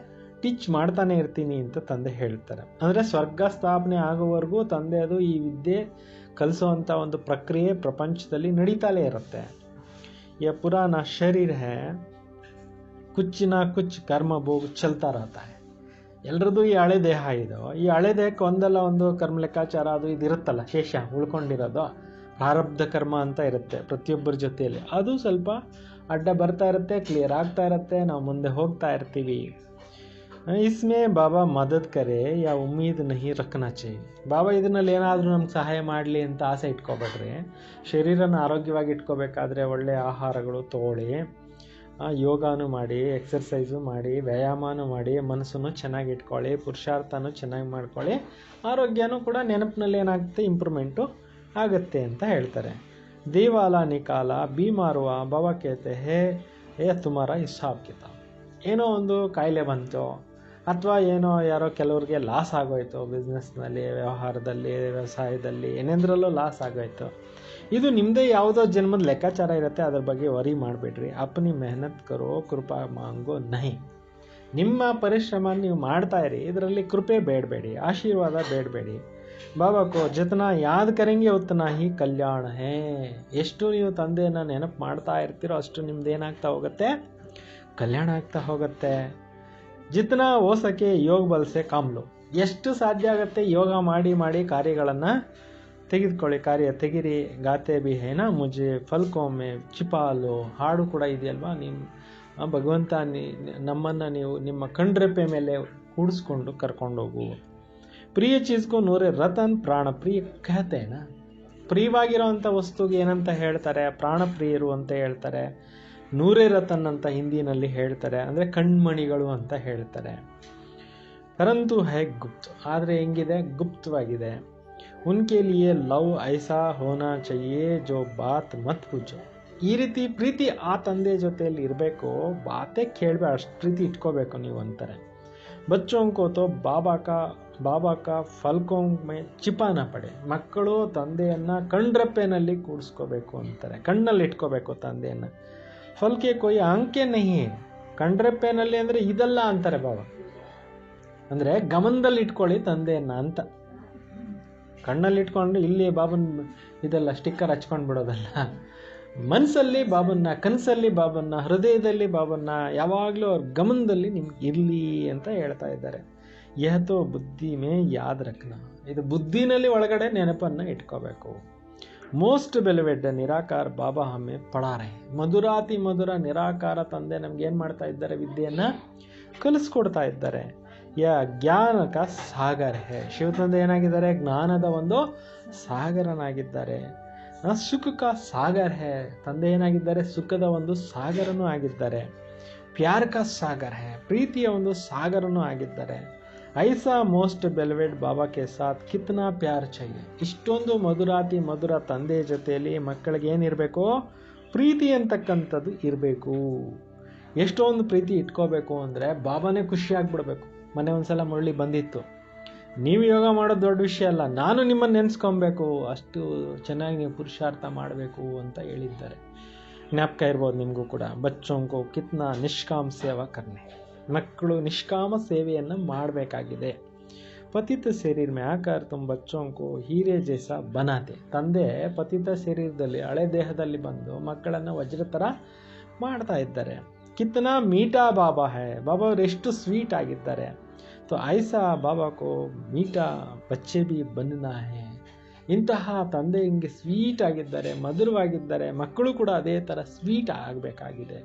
ಟೀಚ್ ಮಾಡ್ತಾನೆ ಇರ್ತೀನಿ ಅಂತ ತಂದೆ ಹೇಳ್ತಾರೆ. ಅಂದರೆ ಸ್ವರ್ಗ ಸ್ಥಾಪನೆ ಆಗೋವರೆಗೂ ತಂದೆ ಅದು ಈ ವಿದ್ಯೆ ಕಲಿಸುವಂಥ ಒಂದು ಪ್ರಕ್ರಿಯೆ ಪ್ರಪಂಚದಲ್ಲಿ ನಡೀತಾಲೇ ಇರುತ್ತೆ. ಯ ಪುರಾಣ ಶರೀರ ಹೇ, ಕುಚ್ ನಾ ಕುಚ್ ಕರ್ಮ ಭೋಗ ಚಲ್ತಾ रहता है. ಎಲ್ರದ್ದು ಈ ಹಳೆ ದೇಹ ಇದು. ಈ ಹಳೆ ದೇಹಕ್ಕೆ ಒಂದಲ್ಲ ಒಂದು ಕರ್ಮ ಲೆಕ್ಕಾಚಾರ ಅದು ಇದು ಇರುತ್ತಲ್ಲ, ಶೇಷ ಉಳ್ಕೊಂಡಿರೋದು, ಪ್ರಾರಬ್ಧ ಕರ್ಮ ಅಂತ ಇರುತ್ತೆ ಪ್ರತಿಯೊಬ್ಬರ ಜೊತೆಯಲ್ಲಿ. ಅದು ಸ್ವಲ್ಪ ಅಡ್ಡ ಬರ್ತಾ ಇರುತ್ತೆ, ಕ್ಲಿಯರ್ ಆಗ್ತಾ ಇರುತ್ತೆ, ನಾವು ಮುಂದೆ ಹೋಗ್ತಾ ಇರ್ತೀವಿ. ಇಸ್ಮೇ ಬಾಬಾ ಮದದ್ ಕರೆ ಯಾ ಉಮ್ಮೀದ್ ನಹಿ ರಖನಾ ಚಾಹಿಯೆ. ಬಾಬಾ ಇದರಲ್ಲಿ ಏನಾದರೂ ನಮ್ಗೆ ಸಹಾಯ ಮಾಡಲಿ ಅಂತ ಆಸೆ ಇಟ್ಕೋಬೇಡ್ರಿ. ಶರೀರನ ಆರೋಗ್ಯವಾಗಿ ಇಟ್ಕೋಬೇಕಾದ್ರೆ ಒಳ್ಳೆಯ ಆಹಾರಗಳು ತಗೊಳ್ಳಿ, ಯೋಗಾನು ಮಾಡಿ, ಎಕ್ಸರ್ಸೈಸು ಮಾಡಿ, ವ್ಯಾಯಾಮನೂ ಮಾಡಿ, ಮನಸ್ಸನ್ನು ಚೆನ್ನಾಗಿ ಇಟ್ಕೊಳ್ಳಿ, ಪುರುಷಾರ್ಥನೂ ಚೆನ್ನಾಗಿ ಮಾಡ್ಕೊಳ್ಳಿ, ಆರೋಗ್ಯನೂ ಕೂಡ ನೆನಪಿನಲ್ಲಿ ಏನಾಗುತ್ತೆ ಇಂಪ್ರೂವ್ಮೆಂಟು ಆಗುತ್ತೆ ಅಂತ ಹೇಳ್ತಾರೆ. ದೇವಾಲ ನಿಕಾಲ ಬೀಮಾರುವ ಬಾಬಾ ಕೇತೆ ಹೇ ಏ ತುಮಾರ ಹಿಸಾಬ್ ಕಿತಾಬ್. ಏನೋ ಒಂದು ಕಾಯಿಲೆ ಬಂತು ಅಥವಾ ಏನೋ ಯಾರೋ ಕೆಲವ್ರಿಗೆ ಲಾಸ್ ಆಗೋಯ್ತು, ಬಿಸ್ನೆಸ್ನಲ್ಲಿ, ವ್ಯವಹಾರದಲ್ಲಿ, ವ್ಯವಸಾಯದಲ್ಲಿ, ಏನೇಂದ್ರಲ್ಲೂ ಲಾಸ್ ಆಗೋಯ್ತು. ಇದು ನಿಮ್ಮದೇ ಯಾವುದೋ ಜನ್ಮದ ಲೆಕ್ಕಾಚಾರ ಇರುತ್ತೆ, ಅದ್ರ ಬಗ್ಗೆ ವರಿ ಮಾಡಬೇಡ್ರಿ. ಅಪ್ನಿ ಮೆಹನತ್ ಕರೋ ಕೃಪಾ ಮಾಂಗೋ ನಹಿ. ನಿಮ್ಮ ಪರಿಶ್ರಮ ನೀವು ಮಾಡ್ತಾ ಇರಿ, ಇದರಲ್ಲಿ ಕೃಪೆ ಬೇಡಬೇಡಿ, ಆಶೀರ್ವಾದ ಬೇಡಬೇಡಿ. ಬಾಬಾ ಕೋ ಜಿತನಾ ಯಾದ್ ಕರೆಂಗೆ ಉತ್ತನಾ ಹಿ ಕಲ್ಯಾಣ ಹೇ. ಎಷ್ಟು ನೀವು ತಂದೆಯನ್ನು ನೆನಪು ಮಾಡ್ತಾ ಇರ್ತೀರೋ ಅಷ್ಟು ನಿಮ್ದು ಏನಾಗ್ತಾ ಹೋಗುತ್ತೆ, ಕಲ್ಯಾಣ ಆಗ್ತಾ ಹೋಗುತ್ತೆ. ಜಿತನಾ ಹೋ ಸಕೆ ಯೋಗ ಬಲ್ಸೆ ಕಾಮ್ಲು. ಎಷ್ಟು ಸಾಧ್ಯ ಆಗುತ್ತೆ ಯೋಗ ಮಾಡಿ ಮಾಡಿ ಕಾರ್ಯಗಳನ್ನು ತೆಗೆದುಕೊಳ್ಳಿ, ಕಾರ್ಯ ತೆಗಿರಿ. ಗಾತೆ ಬಿ ಹೇನಾ ಮುಜೆ ಫಲ್ಕೊಮ್ಮೆ ಚಿಪಾಲು. ಹಾಡು ಕೂಡ ಇದೆಯಲ್ವಾ, ನಿಮ್ಮ ಭಗವಂತ ನಮ್ಮನ್ನು ನೀವು ನಿಮ್ಮ ಕಣ್ರೆಪ್ಪೆ ಮೇಲೆ ಕೂಡಿಸ್ಕೊಂಡು ಕರ್ಕೊಂಡೋಗು. ಪ್ರಿಯ ಚೀಸ್ಗೂ ನೂರೇ ರತನ್ ಪ್ರಾಣ ಪ್ರಿಯ ಕಹತೇನ. ಪ್ರಿಯವಾಗಿರೋವಂಥ ವಸ್ತುಗೆ ಏನಂತ ಹೇಳ್ತಾರೆ, ಪ್ರಾಣಪ್ರಿಯರು ಅಂತ ಹೇಳ್ತಾರೆ. ನೂರೇ ರತನ್ ಅಂತ ಹಿಂದಿನಲ್ಲಿ ಹೇಳ್ತಾರೆ, ಅಂದರೆ ಕಣ್ಮಣಿಗಳು ಅಂತ ಹೇಳ್ತಾರೆ. ಪರಂತು ಹೈ ಗುಪ್ತ, ಆದರೆ ಹೆಂಗಿದೆ, ಗುಪ್ತವಾಗಿದೆ. ಉನ್ಕೆ ಲಿಯೇ ಲವ್ ಐಸಾ ಹೋನಾ ಚಹಿಯೇ ಜೋ ಬಾತ್ ಮತ್ ಪೂಜೋ. ಈ ರೀತಿ ಪ್ರೀತಿ ಆ ತಂದೆ ಜೊತೆಯಲ್ಲಿ ಇರಬೇಕು, ಬಾತೇ ಕೇಳಬೇಡ, ಅಷ್ಟು ಪ್ರೀತಿ ಇಟ್ಕೋಬೇಕು ನೀವು ಅಂತಾರೆ. ಬಚ್ಚೋಂಕೋ ತೋ ಬಾಬಾ ಕಾ ಫಲ್ಕೋಂಗ್ ಚಿಪಾನ ಪಡೆ. ಮಕ್ಕಳು ತಂದೆಯನ್ನು ಕಣ್ರೆಪ್ಪೆನಲ್ಲಿ ಕೂಡಿಸ್ಕೋಬೇಕು ಅಂತಾರೆ, ಕಣ್ಣಲ್ಲಿ ಇಟ್ಕೋಬೇಕು ತಂದೆಯನ್ನು. ಫಲ್ಕೆ ಕೊಯ್ ಅಂಕೆ ನಹಿ. ಕಣ್ರೆಪ್ಪೆನಲ್ಲಿ ಅಂದರೆ ಇದಲ್ಲ ಅಂತಾರೆ ಬಾಬಾ, ಅಂದರೆ ಗಮನದಲ್ಲಿ ಇಟ್ಕೊಳ್ಳಿ ತಂದೆಯನ್ನು ಅಂತ. ಕಣ್ಣಲ್ಲಿ ಇಟ್ಕೊಂಡು ಇಲ್ಲಿ ಬಾಬನ್ ಇದೆಲ್ಲ ಸ್ಟಿಕ್ಕರ್ ಹಚ್ಕೊಂಡು ಬಿಡೋದಲ್ಲ, ಮನಸ್ಸಲ್ಲಿ ಬಾಬನ್ನ, ಕನಸಲ್ಲಿ ಬಾಬನ್ನ, ಹೃದಯದಲ್ಲಿ ಬಾಬನ್ನ ಯಾವಾಗಲೂ ಅವ್ರ ಗಮನದಲ್ಲಿ ನಿಮ್ಗೆ ಇರಲಿ ಅಂತ ಹೇಳ್ತಾ ಇದ್ದಾರೆ. ಯಹತೋ ಬುದ್ಧಿ ಮೇ ಯಾದ್ ರಖನಾ. ಇದು ಬುದ್ಧಿನಲ್ಲಿ ಒಳಗಡೆ ನೆನಪನ್ನು ಇಟ್ಕೋಬೇಕು. ಮೋಸ್ಟ್ ಬೆಲೆವೆಡ್ ನಿರಾಕಾರ ಬಾಬಾ ಹಮ್ಮೆ ಪಡಾರೆ. ಮಧುರಾತಿ ಮಧುರ ನಿರಾಕಾರ ತಂದೆ ನಮ್ಗೆ ಏನು ಮಾಡ್ತಾ ಇದ್ದಾರೆ, ವಿದ್ಯೆಯನ್ನು ಕಲಿಸ್ಕೊಡ್ತಾ ಇದ್ದಾರೆ. ಯಾ ಜ್ಞಾನ ಕಾ ಸಾಗರ ಹೇ. ಶಿವತಂದೆ ಏನಾಗಿದ್ದಾರೆ, ಜ್ಞಾನದ ಒಂದು ಸಾಗರನಾಗಿದ್ದಾರೆ. ಸುಖ ಕಾ ಸಾಗರ ಹೇ. ತಂದೆ ಏನಾಗಿದ್ದಾರೆ, ಸುಖದ ಒಂದು ಸಾಗರನೂ ಆಗಿದ್ದಾರೆ. ಪ್ಯಾರ್ ಕಾ ಸಾಗರ ಹೇ. ಪ್ರೀತಿಯ ಒಂದು ಸಾಗರನೂ ಆಗಿದ್ದಾರೆ. ಐಸಾ ಮೋಸ್ಟ್ ಬೆಲ್ವೆಡ್ ಬಾಬಾ ಕೆ ಸಾಥ್ ಕಿತ್ನಾ ಪ್ಯಾರ್ ಚಾಹಿಯೆ. ಇಷ್ಟೊಂದು ಮಧುರಾತಿ ಮಧುರ ತಂದೆ ಜೊತೆಯಲ್ಲಿ ಮಕ್ಕಳಿಗೆ ಏನಿರಬೇಕು, ಪ್ರೀತಿ ಅಂತಕ್ಕಂಥದ್ದು ಇರಬೇಕು. ಎಷ್ಟೊಂದು ಪ್ರೀತಿ ಇಟ್ಕೋಬೇಕು ಅಂದರೆ ಬಾಬಾನೇ ಖುಷಿಯಾಗಿಬಿಡ್ಬೇಕು. ಮನೆ ಒಂದ್ಸಲ ಮುರಳಿ ಬಂದಿತ್ತು, ನೀವು ಯೋಗ ಮಾಡೋದು ದೊಡ್ಡ ವಿಷಯ ಅಲ್ಲ, ನಾನು ನಿಮ್ಮನ್ನು ನೆನೆಸ್ಕೊಬೇಕು, ಅಷ್ಟು ಚೆನ್ನಾಗಿ ನೀವು ಪುರುಷಾರ್ಥ ಮಾಡಬೇಕು ಅಂತ ಹೇಳಿದ್ದಾರೆ. ಜ್ಞಾಪಕ ಇರ್ಬೋದು ನಿಮಗೂ ಕೂಡ. ಬಚ್ಚೋಂಕೋ ಕಿತ್ನಾ ನಿಷ್ಕಾಮ ಸೇವಾ ಕರ್ನೆ. ಮಕ್ಕಳು ನಿಷ್ಕಾಮ ಸೇವೆಯನ್ನು ಮಾಡಬೇಕಾಗಿದೆ. ಪತಿತ ಶರೀರ ಮೇ ಆಕಾರ ತುಮ್ ಬಚ್ಚೋಂಕೋ ಹೀರೆ ಜೈಸ ಬನಾತೆ. ತಂದೆ ಪತಿತ ಶರೀರದಲ್ಲಿ, ಹಳೆ ದೇಹದಲ್ಲಿ ಬಂದು ಮಕ್ಕಳನ್ನು ವಜ್ರ ಥರ ಮಾಡ್ತಾ ಇದ್ದಾರೆ. ಕಿತ್ನಾ ಮೀಠಾ ಬಾಬಾ ಹೈ. ಬಾಬಾ ಅವರು ಎಷ್ಟು ಸ್ವೀಟ್ ಆಗಿದ್ದಾರೆ. ತೋ ಐಸಾ ಬಾಬಾ ಕೋ ಮೀಠಾ ಬಚ್ಚೆ ಬಿ ಬನ್ನಾ ಹೈ. ಇಂತಹ ತಂದೆ ಹಿಂಗೆ ಸ್ವೀಟ್ ಆಗಿದ್ದಾರೆ, ಮಧುರವಾಗಿದ್ದಾರೆ, ಮಕ್ಕಳು ಕೂಡ ಅದೇ ಥರ ಸ್ವೀಟ್ ಆಗಬೇಕಾಗಿದೆ.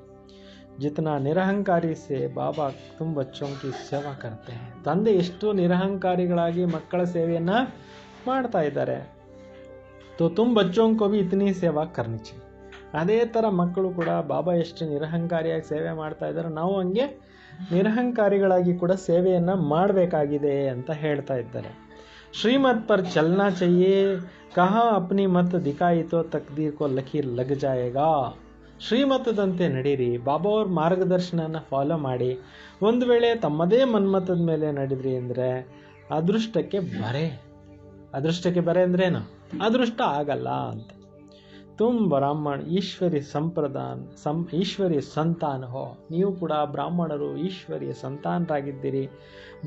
ಜಿತನಾ ನಿರಹಂಕಾರಿ ಸೇ ಬಾಬಾ ತುಮ್ ಬಚ್ಚೋಂ ಕಿ ಸೇವಾ ಕರ್ತೆ ಹೈ. ತಂದೆ ಎಷ್ಟು ನಿರಹಂಕಾರಿಗಳಾಗಿ ಮಕ್ಕಳ ಸೇವೆಯನ್ನು ಮಾಡ್ತಾ ಇದ್ದಾರೆ. ತೋ ತುಮ್ ಬಚ್ಚೋಂ ಕೋ ಭಿ ಇತನಿ ಸೇವಾ ಕರ್ನಿ ಚಾಹಿಯೆ. ಅದೇ ಥರ ಮಕ್ಕಳು ಕೂಡ ಬಾಬಾ ಎಷ್ಟು ನಿರಹಂಕಾರಿಯಾಗಿ ಸೇವೆ ಮಾಡ್ತಾ ಇದ್ದಾರೆ, ನಾವು ಹಂಗೆ ನಿರಹಂಕಾರಿಗಳಾಗಿ ಕೂಡ ಸೇವೆಯನ್ನು ಮಾಡಬೇಕಾಗಿದೆ ಅಂತ ಹೇಳ್ತಾ ಇದ್ದಾರೆ. ಶ್ರೀಮತ್ ಪರ್ ಚಲನಾ ಚಾಹಿಯೆ, ಕಹಾ ಅಪ್ನಿ ಮತ್ ದಿಖಾಯಿ ತೋ ತಕ್ದೀರ್ ಕೋ ಲಕೀರ್ ಲಗ್ ಜಾಯೇಗಾ. ಶ್ರೀಮತದಂತೆ ನಡೀರಿ, ಬಾಬಾ ಅವ್ರ ಮಾರ್ಗದರ್ಶನನ ಫಾಲೋ ಮಾಡಿ. ಒಂದು ವೇಳೆ ತಮ್ಮದೇ ಮನ್ಮತದ ಮೇಲೆ ನಡೆದ್ರಿ ಅಂದರೆ ಅದೃಷ್ಟಕ್ಕೆ ಬರೆ. ಅದೃಷ್ಟಕ್ಕೆ ಬರೆ ಅಂದ್ರೇನು, ಅದೃಷ್ಟ ಆಗಲ್ಲ ಅಂತ. ತುಮ್ ಬ್ರಾಹ್ಮಣ ಈಶ್ವರಿ ಈಶ್ವರಿಯ ಸಂತಾನ ಹೋ. ನೀವು ಕೂಡ ಬ್ರಾಹ್ಮಣರು, ಈಶ್ವರಿಯ ಸಂತಾನರಾಗಿದ್ದೀರಿ.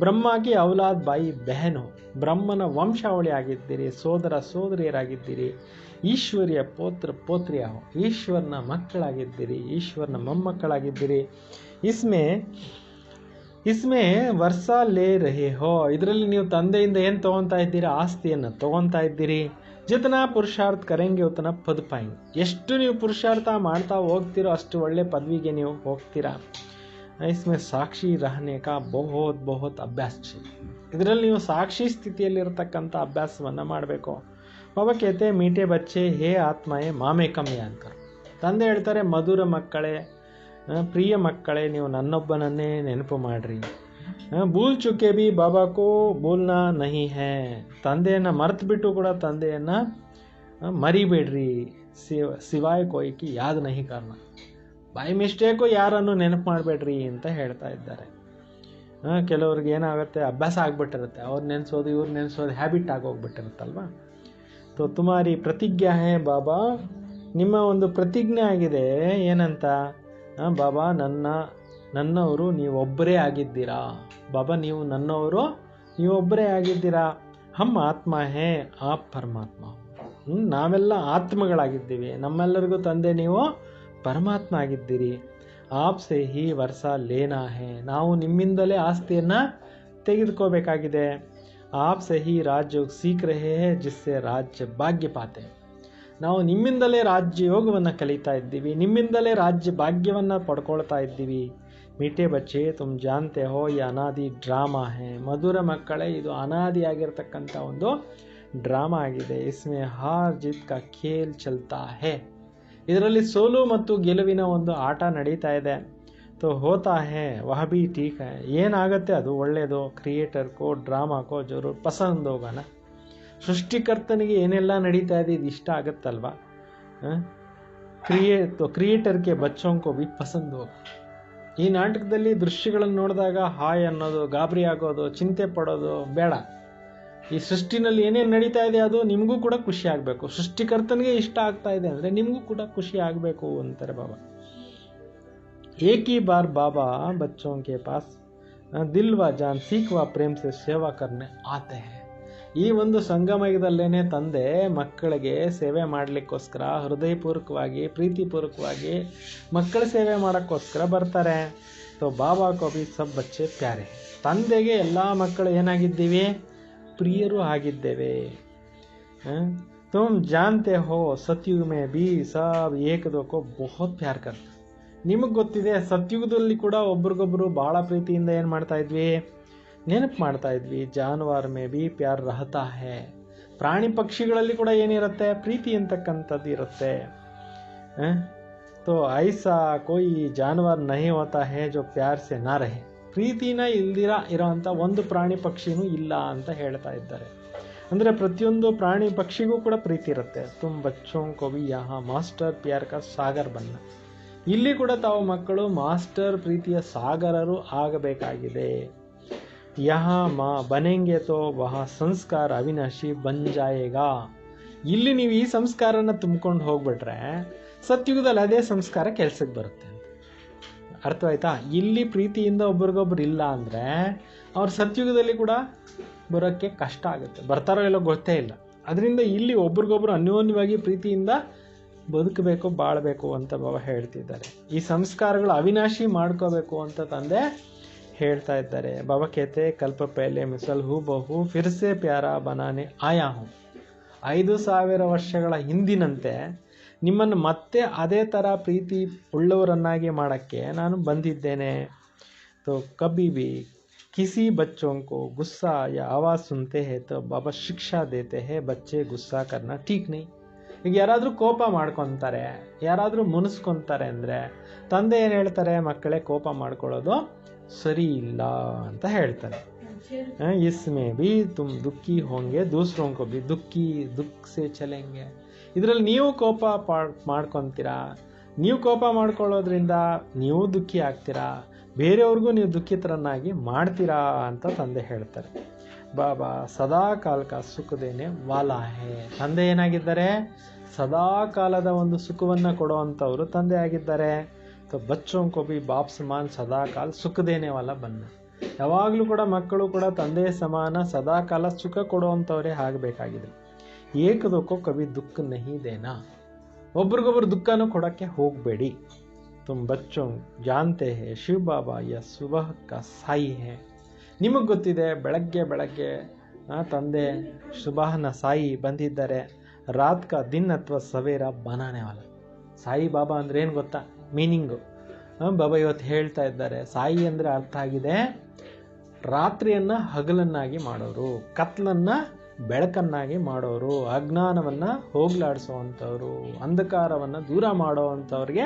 ಬ್ರಹ್ಮಾಗೆ ಔಲಾದ್ ಬಾಯಿ ಬೆಹನ್ ಹೋ. ಬ್ರಹ್ಮನ ವಂಶಾವಳಿ ಆಗಿದ್ದೀರಿ, ಸೋದರ ಸೋದರಿಯರಾಗಿದ್ದೀರಿ. ಈಶ್ವರಿಯ ಪೋತ್ರಿಯ ಹೋ. ಈಶ್ವರನ ಮಕ್ಕಳಾಗಿದ್ದೀರಿ, ಈಶ್ವರನ ಮೊಮ್ಮಕ್ಕಳಾಗಿದ್ದೀರಿ. ಇಸ್ಮೆ ವರ್ಷ ಲೇ ರಹೆ ಹೋ, ಇದರಲ್ಲಿ ನೀವು ತಂದೆಯಿಂದ ಏನು ತೊಗೊತಾ ಇದ್ದೀರಿ? ಆಸ್ತಿಯನ್ನು ತೊಗೊತಾ ಇದ್ದೀರಿ. ಜಿತನಾ ಪುರುಷಾರ್ಥ ಕರೆಂಗೆ ಉತನಾ ಪದ ಪಾಯಿಂಗ್, ಎಷ್ಟು ನೀವು ಪುರುಷಾರ್ಥ ಮಾಡ್ತಾ ಹೋಗ್ತೀರೋ ಅಷ್ಟು ಒಳ್ಳೆ ಪದವಿಗೆ ನೀವು ಹೋಗ್ತೀರಾ. ಇಸ್ಮೆ ಸಾಕ್ಷಿ ರಹನೆ ಕಾ ಬಹುತ್ ಬಹುತ್ ಅಭ್ಯಾಸ ಛೆ, ಇದರಲ್ಲಿ ನೀವು ಸಾಕ್ಷಿ ಸ್ಥಿತಿಯಲ್ಲಿರ್ತಕ್ಕಂಥ ಅಭ್ಯಾಸವನ್ನು ಮಾಡಬೇಕು. ಬಾಬಾ ಕೇತೆ ಮೀಟೆ ಬಚ್ಚೆ ಹೇ ಆತ್ಮಯೇ ಮಾಮೇ ಕಮ್ಮಿ ಅಂತ ತಂದೆ ಹೇಳ್ತಾರೆ, ಮಧುರ ಮಕ್ಕಳೇ, ಪ್ರಿಯ ಮಕ್ಕಳೇ, ನೀವು ನನ್ನೊಬ್ಬನನ್ನೇ ನೆನಪು ಮಾಡ್ರಿ. ಭೂಲ್ ಚುಕ್ಕೆ ಬಿ ಬಾಬಾ ಕೋ ಭೂಲ್ನಾ ನಹಿ ಹೇ, ತಂದೆಯನ್ನು ಮರ್ತು ಬಿಟ್ಟು ಕೂಡ ತಂದೆಯನ್ನು ಮರಿಬೇಡ್ರಿ. ಸಿವಾಯ್ ಕೋಯ್ಕಿ ಯಾದ್ ನಹಿ ಕರ್ನ, ಬೈ ಮಿಸ್ಟೇಕು ಯಾರನ್ನು ನೆನಪು ಮಾಡಬೇಡ್ರಿ ಅಂತ ಹೇಳ್ತಾ ಇದ್ದಾರೆ. ಕೆಲವ್ರಿಗೆ ಏನಾಗುತ್ತೆ, ಅಭ್ಯಾಸ ಆಗ್ಬಿಟ್ಟಿರುತ್ತೆ, ಅವ್ರು ನೆನೆಸೋದು ಇವ್ರು ನೆನೆಸೋದು ಹ್ಯಾಬಿಟ್ ಆಗೋಗ್ಬಿಟ್ಟಿರುತ್ತಲ್ವ. ತೋ ತುಮಾರಿ ಪ್ರತಿಜ್ಞಾ ಹೇ ಬಾಬಾ, ನಿಮ್ಮ ಒಂದು ಪ್ರತಿಜ್ಞೆ ಆಗಿದೆ ಏನಂತ, ಬಾಬಾ ನನ್ನವರು ನೀವೊಬ್ಬರೇ ಆಗಿದ್ದೀರಾ. ಬಾಬಾ ನೀವು ನನ್ನವರು, ನೀವೊಬ್ಬರೇ ಆಗಿದ್ದೀರಾ. ಹಮ್ ಆತ್ಮ ಹೇ ಆಪ್ ಪರಮಾತ್ಮ, ನಾವೆಲ್ಲ ಆತ್ಮಗಳಾಗಿದ್ದೀವಿ, ನಮ್ಮೆಲ್ಲರಿಗೂ ತಂದೆ ನೀವು ಪರಮಾತ್ಮ ಆಗಿದ್ದೀರಿ. ಆಪ್ ಸೆ ಹಿ ವರ್ಷ ಲೇನಾ ಹೇ, ನಾವು ನಿಮ್ಮಿಂದಲೇ ಆಸ್ತಿಯನ್ನು ತೆಗೆದುಕೋಬೇಕಾಗಿದೆ. ಆಪ್ ಸೆ ಹಿ ರಾಜ್ಯ ಸೀಖ್ ರಹೇ ಹೇ ಜಿಸ್ಸೆ ರಾಜ್ಯ ಭಾಗ್ಯ ಪಾತೆ, ನಾವು ನಿಮ್ಮಿಂದಲೇ ರಾಜ್ಯ ಯೋಗವನ್ನು ಕಲಿತಾ ಇದ್ದೀವಿ, ನಿಮ್ಮಿಂದಲೇ ರಾಜ್ಯ ಭಾಗ್ಯವನ್ನು ಪಡ್ಕೊಳ್ತಾ ಇದ್ದೀವಿ. ಮೀಠೆ ಬಚ್ಚೆ ತುಮ್ ಜಾನ್ತೆ ಹೋ ಈ ಅನಾದಿ ಡ್ರಾಮಾ ಹೇ, ಮಧುರ ಮಕ್ಕಳೇ, ಇದು ಅನಾದಿಯಾಗಿರ್ತಕ್ಕಂಥ ಒಂದು ಡ್ರಾಮಾ ಆಗಿದೆ. ಇಸ್ಮೆ ಹಾರ್ ಜಿತ್ ಕಾ ಖೇಲ್ ಚಲ್ತಾ ಹೇ, ಇದರಲ್ಲಿ ಸೋಲು ಮತ್ತು ಗೆಲುವಿನ ಒಂದು ಆಟ ನಡೀತಾ ಇದೆ. ತೋ ಹೋತಾ ಹೇ ವಹ ಭಿ ಠೀಕ್ ಹೇ, ಏನಾಗುತ್ತೆ ಅದು ಒಳ್ಳೆಯದು. ಕ್ರಿಯೇಟರ್ ಕೋ ಡ್ರಾಮಾ ಕೋ ಜರೂರ್ ಪಸಂದ್ ಹೋಗೋಣ, ಸೃಷ್ಟಿಕರ್ತನಿಗೆ ಏನೆಲ್ಲ ನಡೀತಾ ಇದೆ ಇದು ಇಷ್ಟ ಆಗುತ್ತಲ್ವಾ. ಕ್ರಿಯೇಟರ್ಗೆ ಬಚ್ಚೋಂಕೋ ಬಿ ಪಸಂದ್ ಹೋಗ. ಈ ನಾಟಕದಲ್ಲಿ ದೃಶ್ಯಗಳನ್ನು ನೋಡಿದಾಗ ಹಾಯ್ ಅನ್ನೋದು, ಗಾಬರಿ ಆಗೋದು, ಚಿಂತೆ ಪಡೋದು ಬೇಡ. ಈ ಸೃಷ್ಟಿನಲ್ಲಿ ಏನೇನು ನಡೀತಾ ಇದೆ ಅದು ನಿಮಗೂ ಕೂಡ ಖುಷಿ ಆಗಬೇಕು. ಸೃಷ್ಟಿಕರ್ತನಿಗೆ ಇಷ್ಟ ಆಗ್ತಾ ಇದೆ ಅಂದರೆ ನಿಮಗೂ ಕೂಡ ಖುಷಿ ಆಗಬೇಕು ಅಂತಾರೆ ಬಾಬಾ. ಏಕ್ ಹಿ ಬಾರ್ ಬಾಬಾ ಬಚ್ಚೋं के पास दिल व जान सीख व प्रेम से सेवा करने आते हैं. ಈ ಒಂದು ಸಂಗಮಯುಗದಲ್ಲೇನೆ ತಂದೆ ಮಕ್ಕಳಿಗೆ ಸೇವೆ ಮಾಡಲಿಕ್ಕೋಸ್ಕರ ಹೃದಯಪೂರ್ವಕವಾಗಿ ಪ್ರೀತಿಪೂರ್ವಕವಾಗಿ ಮಕ್ಕಳ ಸೇವೆ ಮಾಡೋಕ್ಕೋಸ್ಕರ ಬರ್ತಾರೆ. ತೋ ಬಾಬಾ ಕೋ ಭಿ ಸಬ್ ಬಚ್ಚೆ ಪ್ಯಾರೆ, ತಂದೆಗೆ ಎಲ್ಲ ಮಕ್ಕಳು ಏನಾಗಿದ್ದೀವಿ? ಪ್ರಿಯರು ಆಗಿದ್ದೇವೆ. ತುಮ್ ಜಾನ್ತೆ ಹೋ ಸತ್ಯುಗ್ ಮೇ ಭಿ ಸಬ್ ಏಕ್ ದೋ ಕೋ ಬಹುತ್ ಪ್ಯಾರ್ ಕರ್ತೆ, ನಿಮಗೆ ಗೊತ್ತಿದೆ ಸತ್ಯುಗದಲ್ಲಿ ಕೂಡ ಒಬ್ರಿಗೊಬ್ರು ಭಾಳ ಪ್ರೀತಿಯಿಂದ ಏನು ಮಾಡ್ತಾ ಇದ್ವಿ? ನೆನಪು ಮಾಡ್ತಾ ಇದ್ವಿ. ಜಾನುವಾರು ಮೇ ಭಿ ಪ್ಯಾರ್ ರಹತಾ ಹೇ, ಪ್ರಾಣಿ ಪಕ್ಷಿಗಳಲ್ಲಿ ಕೂಡ ಏನಿರುತ್ತೆ? ಪ್ರೀತಿ ಅಂತಕ್ಕಂಥದ್ದು ಇರುತ್ತೆ. ತೋ ಐಸಾ ಕೋಯಿ ಜಾನುವಾರು ನಹಿ ಹೋತಾ ಹೇ ಜೋ ಪ್ಯಾರ್ ಸೆ ನಾ ರಹೆ, ಪ್ರೀತಿನ ಇರೋಂಥ ಒಂದು ಪ್ರಾಣಿ ಪಕ್ಷಿನೂ ಇಲ್ಲ ಅಂತ ಹೇಳ್ತಾ ಇದ್ದಾರೆ. ಅಂದರೆ ಪ್ರತಿಯೊಂದು ಪ್ರಾಣಿ ಪಕ್ಷಿಗೂ ಕೂಡ ಪ್ರೀತಿ ಇರುತ್ತೆ. ತುಮ್ ಬಚ್ಚೋಂ ಕೋ ಭಿ ಯಹಾ ಮಾಸ್ಟರ್ ಪ್ಯಾರ್ ಕಾ ಸಾಗರ್ ಬನ್ನ, ಇಲ್ಲಿ ಕೂಡ ತಾವು ಮಕ್ಕಳು ಮಾಸ್ಟರ್ ಪ್ರೀತಿಯ ಸಾಗರರು ಆಗಬೇಕಾಗಿದೆ. ಯಹಾ ಮಾ ಬನೆಂಗೆ ತೋ ವಹಾ ಸಂಸ್ಕಾರ ಅವಿನಾಶಿ ಬನ್ ಜಾಯೇಗಾ, ಇಲ್ಲಿ ನೀವು ಈ ಸಂಸ್ಕಾರನ ತುಂಬಿಕೊಂಡು ಹೋಗ್ಬಿಟ್ರೆ ಸತ್ಯುಗದಲ್ಲಿ ಅದೇ ಸಂಸ್ಕಾರ ಕೆಲ್ಸಕ್ಕೆ ಬರುತ್ತೆ. ಅರ್ಥವಾಯ್ತಾ? ಇಲ್ಲಿ ಪ್ರೀತಿಯಿಂದ ಒಬ್ರಿಗೊಬ್ರು ಇಲ್ಲ ಅಂದರೆ ಅವ್ರ ಸತ್ಯುಗದಲ್ಲಿ ಕೂಡ ಬರೋಕ್ಕೆ ಕಷ್ಟ ಆಗುತ್ತೆ, ಬರ್ತಾರೋ ಎಲ್ಲೋ ಗೊತ್ತೇ ಇಲ್ಲ. ಅದರಿಂದ ಇಲ್ಲಿ ಒಬ್ರಿಗೊಬ್ರು ಅನ್ಯೋನ್ಯವಾಗಿ ಪ್ರೀತಿಯಿಂದ ಬದುಕಬೇಕು, ಬಾಳಬೇಕು ಅಂತ ಬಾಬಾ ಹೇಳ್ತಿದ್ದಾರೆ. ಈ ಸಂಸ್ಕಾರಗಳು ಅವಿನಾಶಿ ಮಾಡ್ಕೋಬೇಕು ಅಂತ ತಂದೆ ಹೇಳ್ತಾ ಇದ್ದಾರೆ. ಬಾಬಾ ಕೇತೆ ಕಲ್ಪ ಪಹಲೆ ಮಿಸಲ್ ಹೂ ಬಹು ಫಿರ್ಸೆ ಪ್ಯಾರ ಬನಾನೆ ಆಯಾ ಹೂ, 5000 ವರ್ಷಗಳ ಹಿಂದಿನಂತೆ ನಿಮ್ಮನ್ನು ಮತ್ತೆ ಅದೇ ಥರ ಪ್ರೀತಿ ಉಳ್ಳವರನ್ನಾಗಿ ಮಾಡೋಕ್ಕೆ ನಾನು ಬಂದಿದ್ದೇನೆ. ತೋ ಕಭಿ ಭಿ ಕಿಸಿ ಬಚ್ಚೋं को गुस्सा या आवाज़ सुनते हैं तो बाबा शिक्षा देते हैं बच्चे गुस्सा करना ठीक नहीं. ಈಗ ಯಾರಾದರೂ ಕೋಪ ಮಾಡ್ಕೊತಾರೆ, ಯಾರಾದರೂ ಮುನಿಸ್ಕೊತಾರೆ ಅಂದರೆ ತಂದೆ ಏನು ಹೇಳ್ತಾರೆ? ಮಕ್ಕಳೇ ಕೋಪ ಮಾಡ್ಕೊಳ್ಳೋದು ಸರಿ ಇಲ್ಲ ಅಂತ ಹೇಳ್ತಾರೆ. ಇಸ್ಮೇ ಭಿ ತುಮ್ ದುಃಖಿ ಹೋಂಗೆ ದೂಸರೋಂ ಕೋ ಭಿ ದುಃಖ ಸೆ ಚಲೆಂಗೆ, ಇದರಲ್ಲಿ ನೀವು ಕೋಪ ಮಾಡ್ಕೊತೀರಾ, ನೀವು ಕೋಪ ಮಾಡ್ಕೊಳ್ಳೋದ್ರಿಂದ ನೀವು ದುಃಖಿ ಆಗ್ತೀರಾ, ಬೇರೆಯವ್ರಿಗೂ ನೀವು ದುಃಖಿತರನ್ನಾಗಿ ಮಾಡ್ತೀರಾ ಅಂತ ತಂದೆ ಹೇಳ್ತಾರೆ. ಬಾಬಾ ಸದಾ ಕಾಲ ಕಾ ಸುಖದೇನೆ ವಾಲಾ ಹೇ, ತಂದೆ ಏನಾಗಿದ್ದಾರೆ? ಸದಾ ಕಾಲದ ಒಂದು ಸುಖವನ್ನು ಕೊಡುವಂಥವ್ರು ತಂದೆ ಆಗಿದ್ದಾರೆ. ತೋ ಬಚ್ಚೋಂ ಕೋ ಭಿ ಬಾಪ್ ಸಮಾನ್ ಸದಾ ಕಾಲ ಸುಖದೇನೆ ವಾಲ ಬನ್ನ, ಯಾವಾಗಲೂ ಕೂಡ ಮಕ್ಕಳು ಕೂಡ ತಂದೆ ಸಮಾನ ಸದಾ ಕಾಲ ಸುಖ ಕೊಡುವಂಥವರೇ ಆಗಬೇಕಾಗಿದೆ. ಏಕದಕ್ಕೋ ಕವಿ ದುಃಖ ನಹಿ ದೇನಾ, ಒಬ್ರಿಗೊಬ್ರು ದುಃಖನೂ ಕೊಡೋಕ್ಕೆ ಹೋಗಬೇಡಿ. तुम बच्चों जानते हैं शिव बाबा यह सुबह का ಸಾಯಿ है. ನಿಮಗೆ ಗೊತ್ತಿದೆ ಬೆಳಗ್ಗೆ ಬೆಳಗ್ಗೆ ತಂದೆ ಸುಬಹನ ಸಾಯಿ ಬಂದಿದ್ದಾರೆ. ರಾತ್ ಕಾ ದಿನ್ ಅಥವಾ ಸವೇರ ಬನಾನೆ ವಾಲ. ಸಾಯಿ ಬಾಬಾ ಅಂದ್ರೆ ಏನು ಗೊತ್ತಾ ಮೀನಿಂಗು? ಬಾಬಾ ಇವತ್ತು ಹೇಳ್ತಾ ಇದ್ದಾರೆ ಸಾಯಿ ಅಂದರೆ ಅರ್ಥ ಆಗಿದೆ ರಾತ್ರಿಯನ್ನು ಹಗಲನ್ನಾಗಿ ಮಾಡೋರು, ಕತ್ಲನ್ನು ಬೆಳಕನ್ನಾಗಿ ಮಾಡೋರು, ಅಜ್ಞಾನವನ್ನು ಹೋಗ್ಲಾಡಿಸುವಂಥವ್ರು, ಅಂಧಕಾರವನ್ನು ದೂರ ಮಾಡೋವಂಥವ್ರಿಗೆ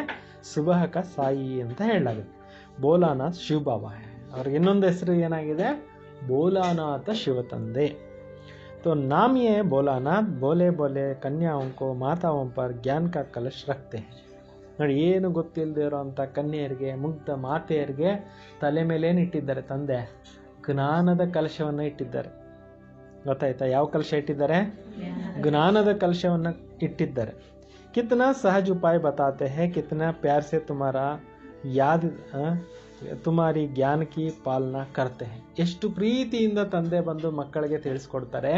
ಸುಬಹಕ ಸಾಯಿ ಅಂತ ಹೇಳಲಾಗುತ್ತೆ. ಬೋಲಾನಾಥ್ ಶಿವ ಬಾಬಾ ಅವ್ರಿಗೆ ಇನ್ನೊಂದು ಹೆಸರು ಏನಾಗಿದೆ? ಬೋಲಾನಾಥ ಶಿವತಂದೆ. तो नाम ये भोलानाथ बोले बोले कन्याओं को माताओं पर ज्ञान का कलश रखते हैं. ನೋಡಿ, ಏನು ಗೊತ್ತಿಲ್ಲದೆ ಇರೋಂಥ ಕನ್ಯೆಯರಿಗೆ, ಮುಗ್ಧ ಮಾತೆಯರಿಗೆ ತಲೆ ಮೇಲೇನು ಇಟ್ಟಿದ್ದಾರೆ? ತಂದೆ ಜ್ಞಾನದ ಕಲಶವನ್ನು ಇಟ್ಟಿದ್ದಾರೆ. ಗೊತ್ತಾಯ್ತಾ? ಯಾವ ಕಲಶ ಇಟ್ಟಿದ್ದಾರೆ? ಜ್ಞಾನದ ಕಲಶವನ್ನು ಇಟ್ಟಿದ್ದಾರೆ. ಕಿतना सहज उपाय बताते हैं, कितना प्यार से तुम्हारा याद ತುಮಾರಿ ಜ್ಞಾನ ಕಿ ಪಾಲನಾ ಕರ್ತೆ ಹೈ. ಎಷ್ಟು ಪ್ರೀತಿಯಿಂದ ತಂದೆ ಬಂದು ಮಕ್ಕಳಿಗೆ ತಿಳಿಸ್ಕೊಡ್ತಾರೆ,